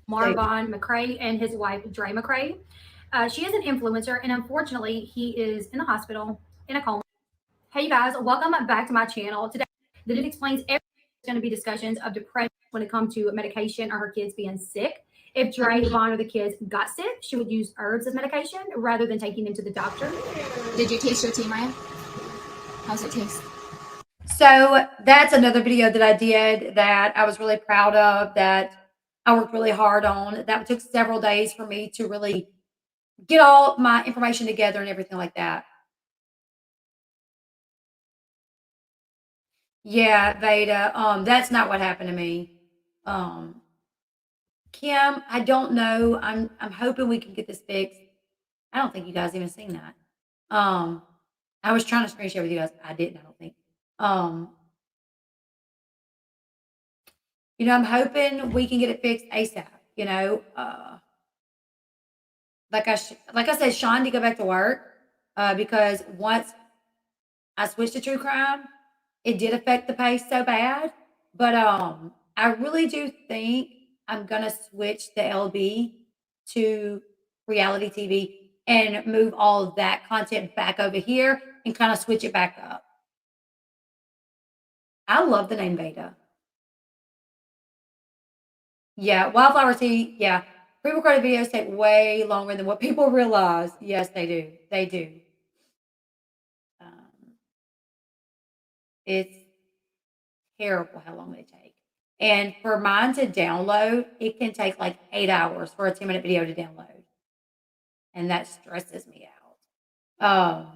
M: Marvon McCray and his wife, Dre McCray. She is an influencer, and unfortunately, he is in the hospital in a coma. Hey, you guys, welcome back to my channel. Today, that it explains everything. There's going to be discussions of depression when it comes to medication or her kids being sick. If Dre, Vaughn, or the kids got sick, she would use herbs as medication rather than taking them to the doctor.
N: Did you taste your tea, Maya? How's it taste?
A: So that's another video that I did that I was really proud of, that I worked really hard on. That took several days for me to really get all my information together and everything like that. Yeah, Veda. That's not what happened to me. Um, Kim, I don't know. I'm hoping we can get this fixed. I don't think you guys even seen that. I was trying to screen share with you guys. I didn't, I don't think. I'm hoping we can get it fixed ASAP, like I said, Sean to go back to work, because once I switched to true crime, it did affect the pace so bad. But I really do think I'm gonna switch the Elle Bee to reality TV and move all of that content back over here and kind of switch it back up. I love the name Beta. Yeah, Wildflower Tea, yeah. Pre-recorded videos take way longer than what people realize. Yes, they do. They do. It's terrible how long they take. And for mine to download, it can take like 8 hours for a 10-minute video to download. And that stresses me out.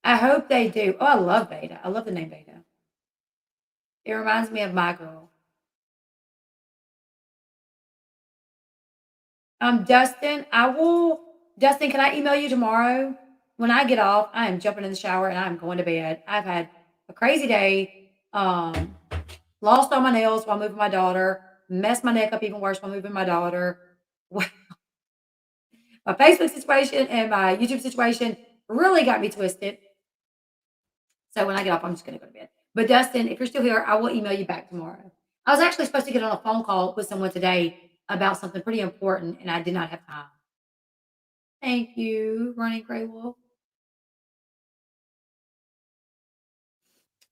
A: I hope they do. Oh, I love Beta. I love the name Beta. It reminds me of my girl. Dustin, Dustin, can I email you tomorrow? When I get off, I am jumping in the shower and I'm going to bed. I've had a crazy day. Lost all my nails while moving my daughter, messed my neck up even worse while moving my daughter. My Facebook situation and my YouTube situation really got me twisted. So when I get off, I'm just going to go to bed. But Dustin, if you're still here, I will email you back tomorrow. I was actually supposed to get on a phone call with someone today about something pretty important, and I did not have time. Thank you, Running Gray Wolf.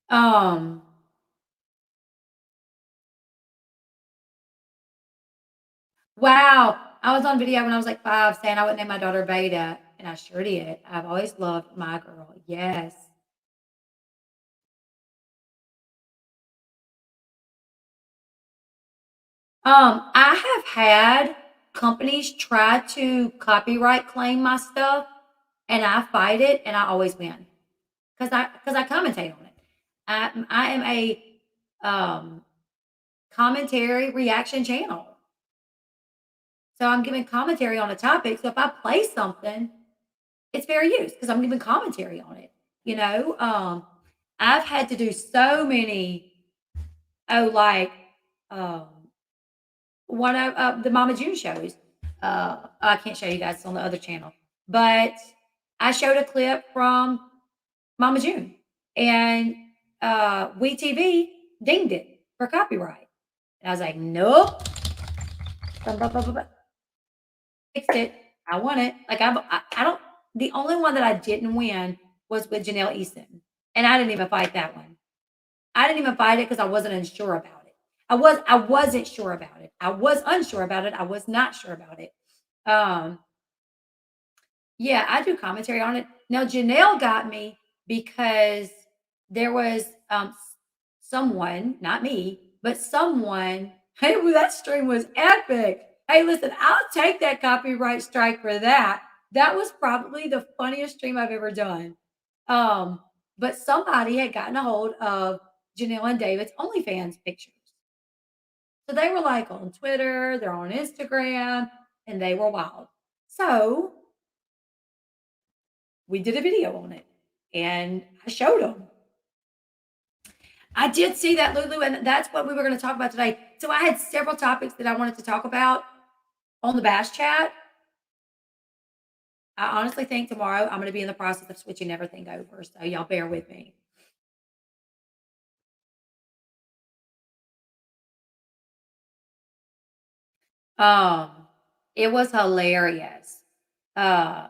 A: Wow. I was on video when I was like 5 saying I would name my daughter Beta, and I sure did. I've always loved my girl. Yes. I have had companies try to copyright claim my stuff, and I fight it, and I always win because I commentate on it. I am a commentary reaction channel, so I'm giving commentary on a topic. So if I play something, it's fair use because I'm giving commentary on it. I've had to do so many. One of the Mama June shows. I can't show you guys, it's on the other channel, but I showed a clip from Mama June, and WeTV dinged it for copyright. And I was like, nope. Fixed it. I won it. Like I don't. The only one that I didn't win was with Janelle Easton, and I didn't even fight that one. I didn't even fight it because I wasn't unsure about it. I wasn't sure about it. I was unsure about it. I was not sure about it. Yeah, I do commentary on it. Now Janelle got me because there was someone, not me, but someone. Hey, well, that stream was epic. Hey, listen, I'll take that copyright strike for that. That was probably the funniest stream I've ever done. But somebody had gotten a hold of Janelle and David's OnlyFans pictures. So they were like on Twitter, they're on Instagram, and they were wild. So we did a video on it and I showed them. I did see that, Lulu, and that's what we were going to talk about today. So I had several topics that I wanted to talk about on the Bash Chat. I honestly think tomorrow I'm going to be in the process of switching everything over. So y'all bear with me. It was hilarious. But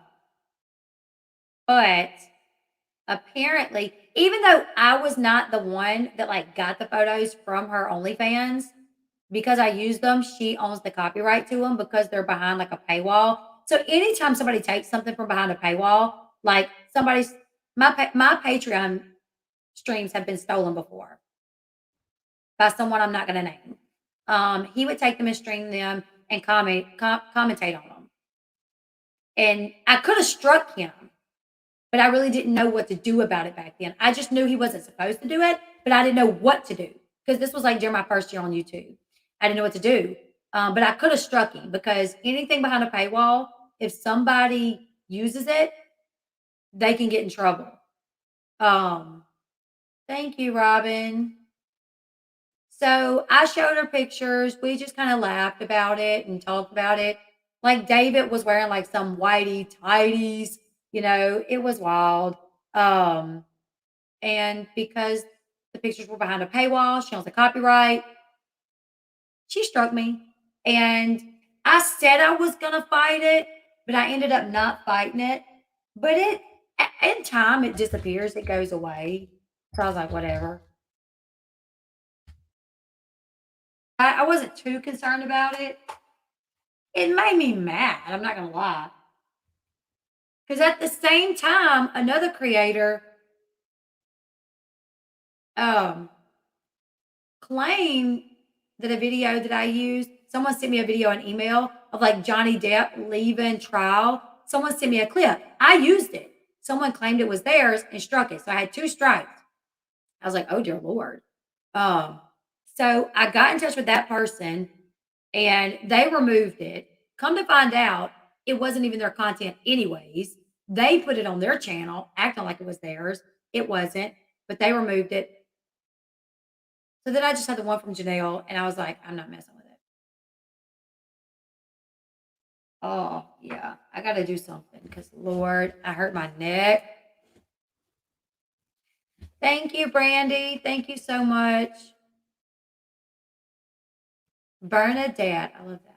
A: apparently, even though I was not the one that like got the photos from her OnlyFans, because I used them, she owns the copyright to them because they're behind like a paywall. So anytime somebody takes something from behind a paywall, like my Patreon streams have been stolen before by someone I'm not going to name. He would take them and stream them and commentate on them. And I could have struck him, but I really didn't know what to do about it back then. I just knew he wasn't supposed to do it, but I didn't know what to do because this was like during my first year on YouTube. I didn't know what to do, but I could have struck him because anything behind a paywall, if somebody uses it, they can get in trouble. Thank you, Robin. So I showed her pictures. We just kind of laughed about it and talked about it. Like David was wearing like some whitey tighties, it was wild. And because the pictures were behind a paywall, she owns the copyright. She struck me. And I said I was going to fight it, but I ended up not fighting it. But in time, it disappears. It goes away. So I was like, whatever. I wasn't too concerned about it. It made me mad. I'm not going to lie. Because at the same time, another creator claimed that a video that I used, someone sent me a video, an email of like Johnny Depp leaving trial. Someone sent me a clip. I used it. Someone claimed it was theirs and struck it. So I had 2 strikes. I was like, oh, dear Lord. So I got in touch with that person and they removed it. Come to find out, it wasn't even their content anyways. They put it on their channel, acting like it was theirs. It wasn't, but they removed it. So then I just had the one from Janelle, and I was like, I'm not messing with it. Oh, yeah. I got to do something because, Lord, I hurt my neck. Thank you, Brandy. Thank you so much. Bernadette. I love that.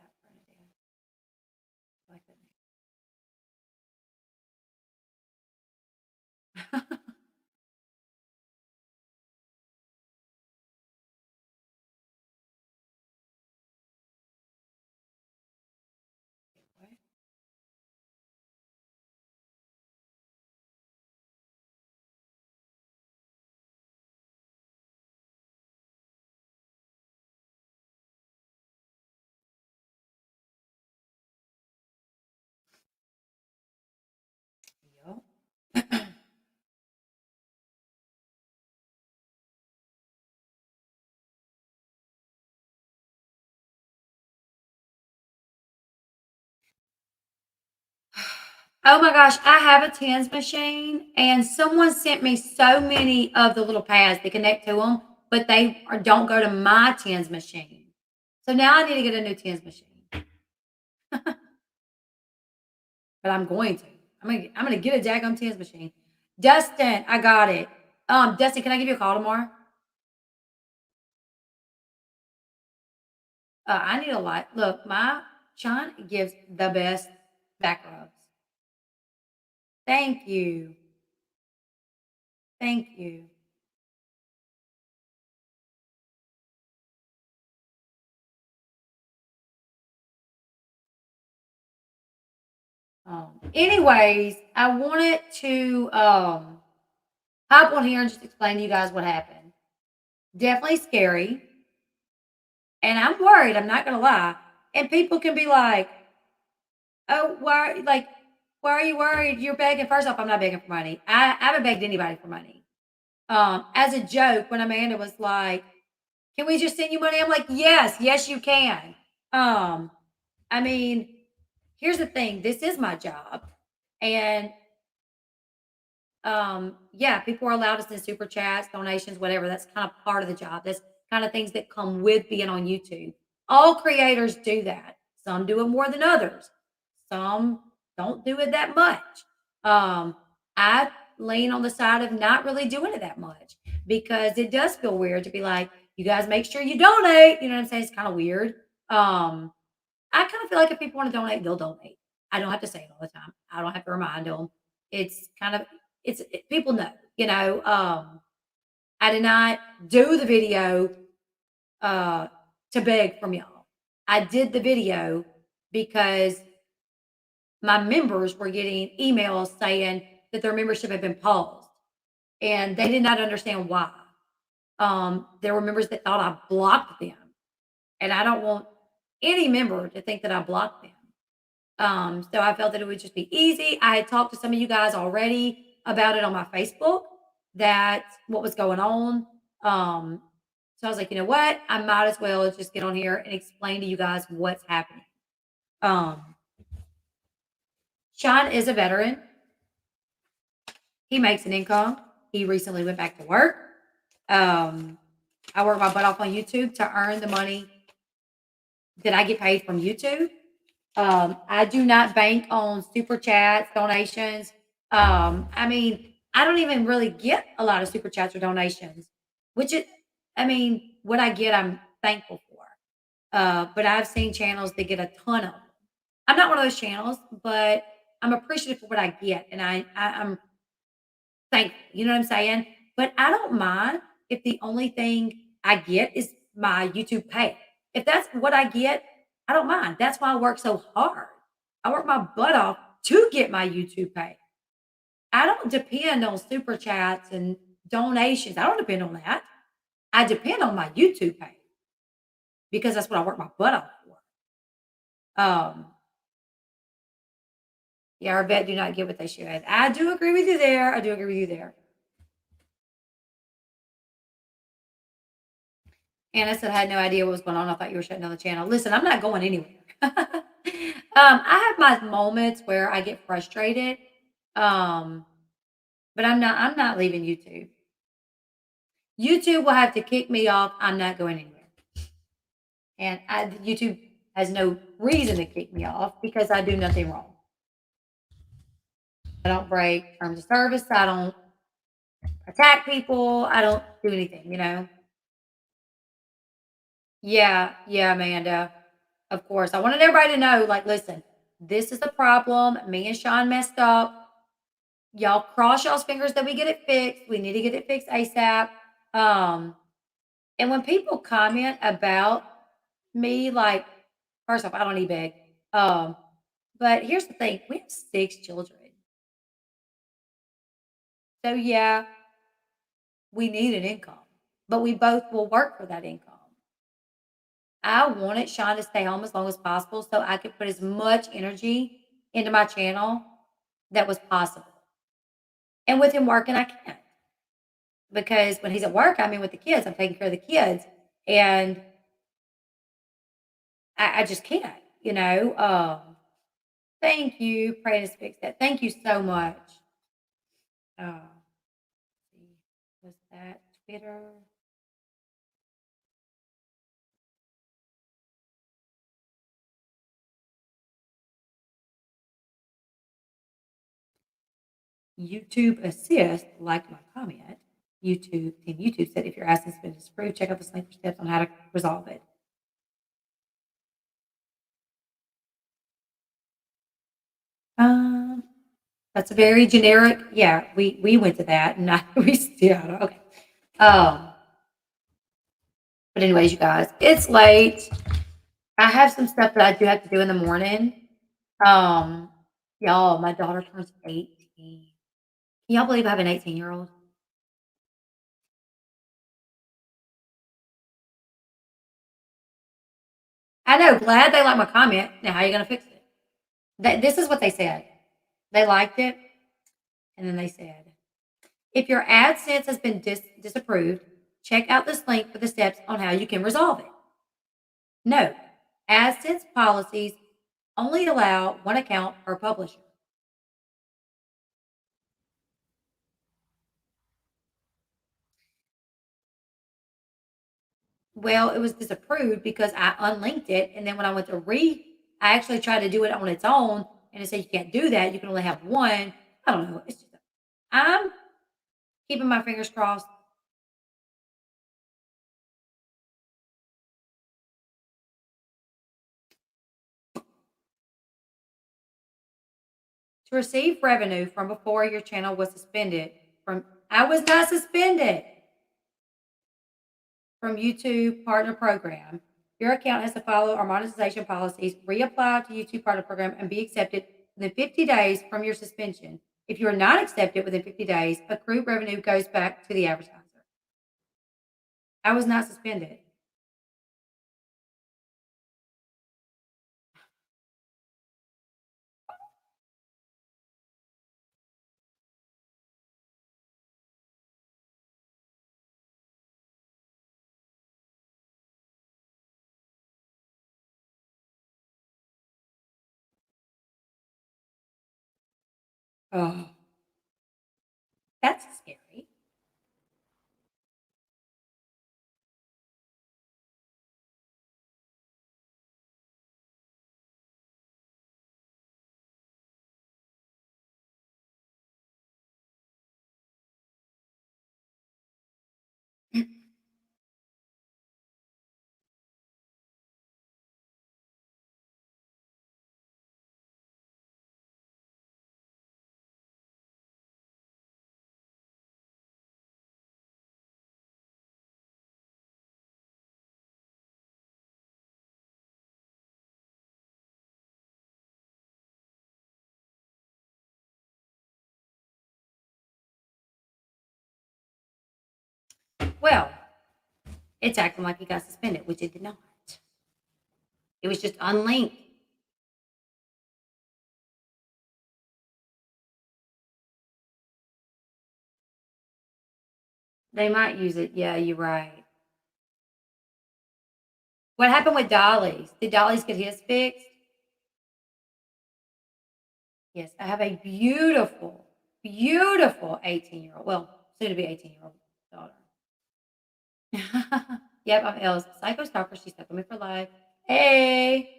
A: Oh my gosh, I have a TENS machine and someone sent me so many of the little pads that connect to them, but they don't go to my TENS machine. So now I need to get a new TENS machine. But I'm going to. I'm gonna get a daggone TENS machine. Dustin, I got it. Dustin, can I give you a call tomorrow? I need a lot. Look, my Sean gives the best back rubs. Thank you. Thank you. Anyways, I wanted to hop on here and just explain to you guys what happened. Definitely scary. And I'm worried, I'm not gonna lie. And people can be like, oh, why are you worried? You're begging. First off, I'm not begging for money. I haven't begged anybody for money. As a joke, when Amanda was like, can we just send you money? I'm like, yes, you can. I mean, here's the thing. This is my job. And yeah, people are allowed to send super chats, donations, whatever. That's kind of part of the job. That's kind of things that come with being on YouTube. All creators do that. Some do it more than others. Some don't do it that much. I lean on the side of not really doing it that much because it does feel weird to be like, you guys make sure you donate. You know what I'm saying? It's kind of weird. I kind of feel like if people want to donate, they'll donate. I don't have to say it all the time. I don't have to remind them. It's kind of, people know, I did not do the video to beg from y'all. I did the video because my members were getting emails saying that their membership had been paused, and they did not understand why. There were members that thought I blocked them, and I don't want any member to think that I blocked them. So I felt that it would just be easy. I had talked to some of you guys already about it on my Facebook, that what was going on. So I was like, you know what? I might as well just get on here and explain to you guys what's happening. Sean is a veteran. He makes an income. He recently went back to work. I work my butt off on YouTube to earn the money that I get paid from YouTube. I do not bank on super chats, donations. I mean, I don't even really get a lot of super chats or donations, what I get, I'm thankful for. But I've seen channels that get a ton of them. I'm not one of those channels, but I'm appreciative for what I get, and I'm thankful. You know what I'm saying? But I don't mind if the only thing I get is my YouTube pay. If that's what I get, I don't mind. That's why I work so hard. I work my butt off to get my YouTube pay. I don't depend on super chats and donations. I don't depend on that. I depend on my YouTube pay because that's what I work my butt off for. Yeah, our vet do not get what they should. I do agree with you there. I do agree with you there. Anna said, I had no idea what was going on. I thought you were shutting down the channel. Listen, I'm not going anywhere. I have my moments where I get frustrated. But I'm not leaving YouTube. YouTube will have to kick me off. I'm not going anywhere. And YouTube has no reason to kick me off because I do nothing wrong. I don't break terms of service. I don't attack people. I don't do anything, you know? Yeah, Amanda. Of course. I wanted everybody to know, like, listen, this is the problem. Me and Sean messed up. Y'all cross y'all's fingers that we get it fixed. We need to get it fixed ASAP. And when people comment about me, like, first off, I don't need beg. But here's the thing. We have 6 children. So yeah, we need an income, but we both will work for that income. I wanted Sean to stay home as long as possible so I could put as much energy into my channel that was possible. And with him working, I can't. Because when he's at work, I'm in with the kids. I'm taking care of the kids. And I just can't, you know. Thank you. Pray to fix that. Thank you so much. Was that Twitter? YouTube assist, like my comment. YouTube said if your ask has been disapproved, check out the link for steps on how to resolve it. That's a very generic. Yeah, we went to that, and we still okay. But anyways, you guys, it's late. I have some stuff that I do have to do in the morning. Y'all, my daughter turns 18. Can y'all believe I have an 18-year-old? I know. Glad they like my comment. Now, how are you going to fix it? This is what they said. They liked it, and then they said, if your AdSense has been disapproved, check out this link for the steps on how you can resolve it. Note, AdSense policies only allow one account per publisher. Well, it was disapproved because I unlinked it, and then when I went to I actually tried to do it on its own, and it said you can't do that. You can only have one. I don't know. I'm keeping my fingers crossed. To receive revenue from before your channel was suspended I was not suspended from YouTube Partner Program. Your account has to follow our monetization policies, reapply to YouTube Partner Program, and be accepted within 50 days from your suspension. If you are not accepted within 50 days, accrued revenue goes back to the advertiser. I was not suspended. Oh, that's scary. Well, it's acting like he got suspended, which it did not. It was just unlinked. They might use it. Yeah, you're right. What happened with Dolly's? Did Dolly's get his fixed? Yes, I have a beautiful, beautiful 18-year-old. Well, soon to be 18-year-old daughter. Yep, I'm Elle's psycho stalker. She's stuck with me for life. Hey.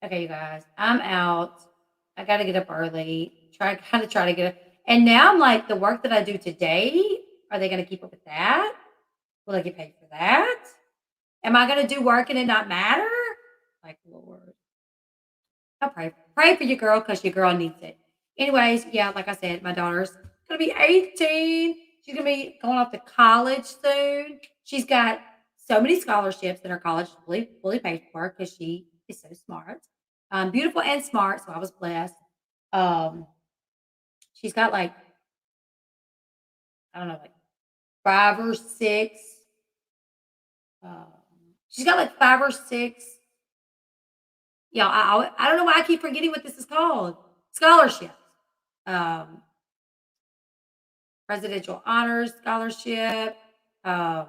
A: Okay, you guys, I'm out. I got to get up early. Try to get up. And now I'm like, the work that I do today, are they going to keep up with that? Will I get paid for that? Am I going to do work and it not matter? Like, Lord. I'll pray for your girl because your girl needs it. Anyways, yeah, like I said, my daughter's going to be 18. She's going to be going off to college soon. She's got so many scholarships that her college fully paid for because she is so smart. Beautiful and smart, so I was blessed. She's got like, I don't know, like 5 or 6. She's got like 5 or 6. Yeah, I don't know why I keep forgetting what this is called. Scholarships. Presidential honors scholarship, honor,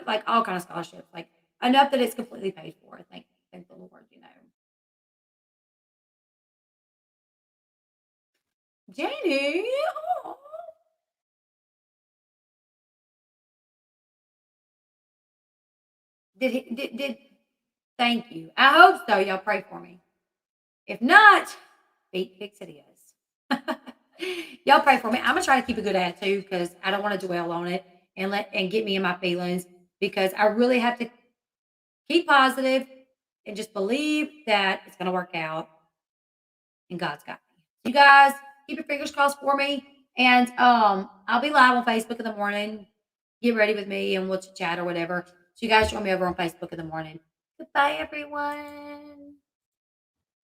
A: like all kind of scholarships, like enough that it's completely paid for. Thank the Lord, you know. Janie, oh. Did thank you. I hope so. Y'all pray for me. If not, beat fix it is. Y'all pray for me. I'm gonna try to keep a good attitude because I don't want to dwell on it and get me in my feelings because I really have to keep positive and just believe that it's gonna work out and God's got me. You guys keep your fingers crossed for me. And I'll be live on Facebook in the morning. Get ready with me and we'll chat or whatever. So you guys join me over on Facebook in the morning. Goodbye, everyone.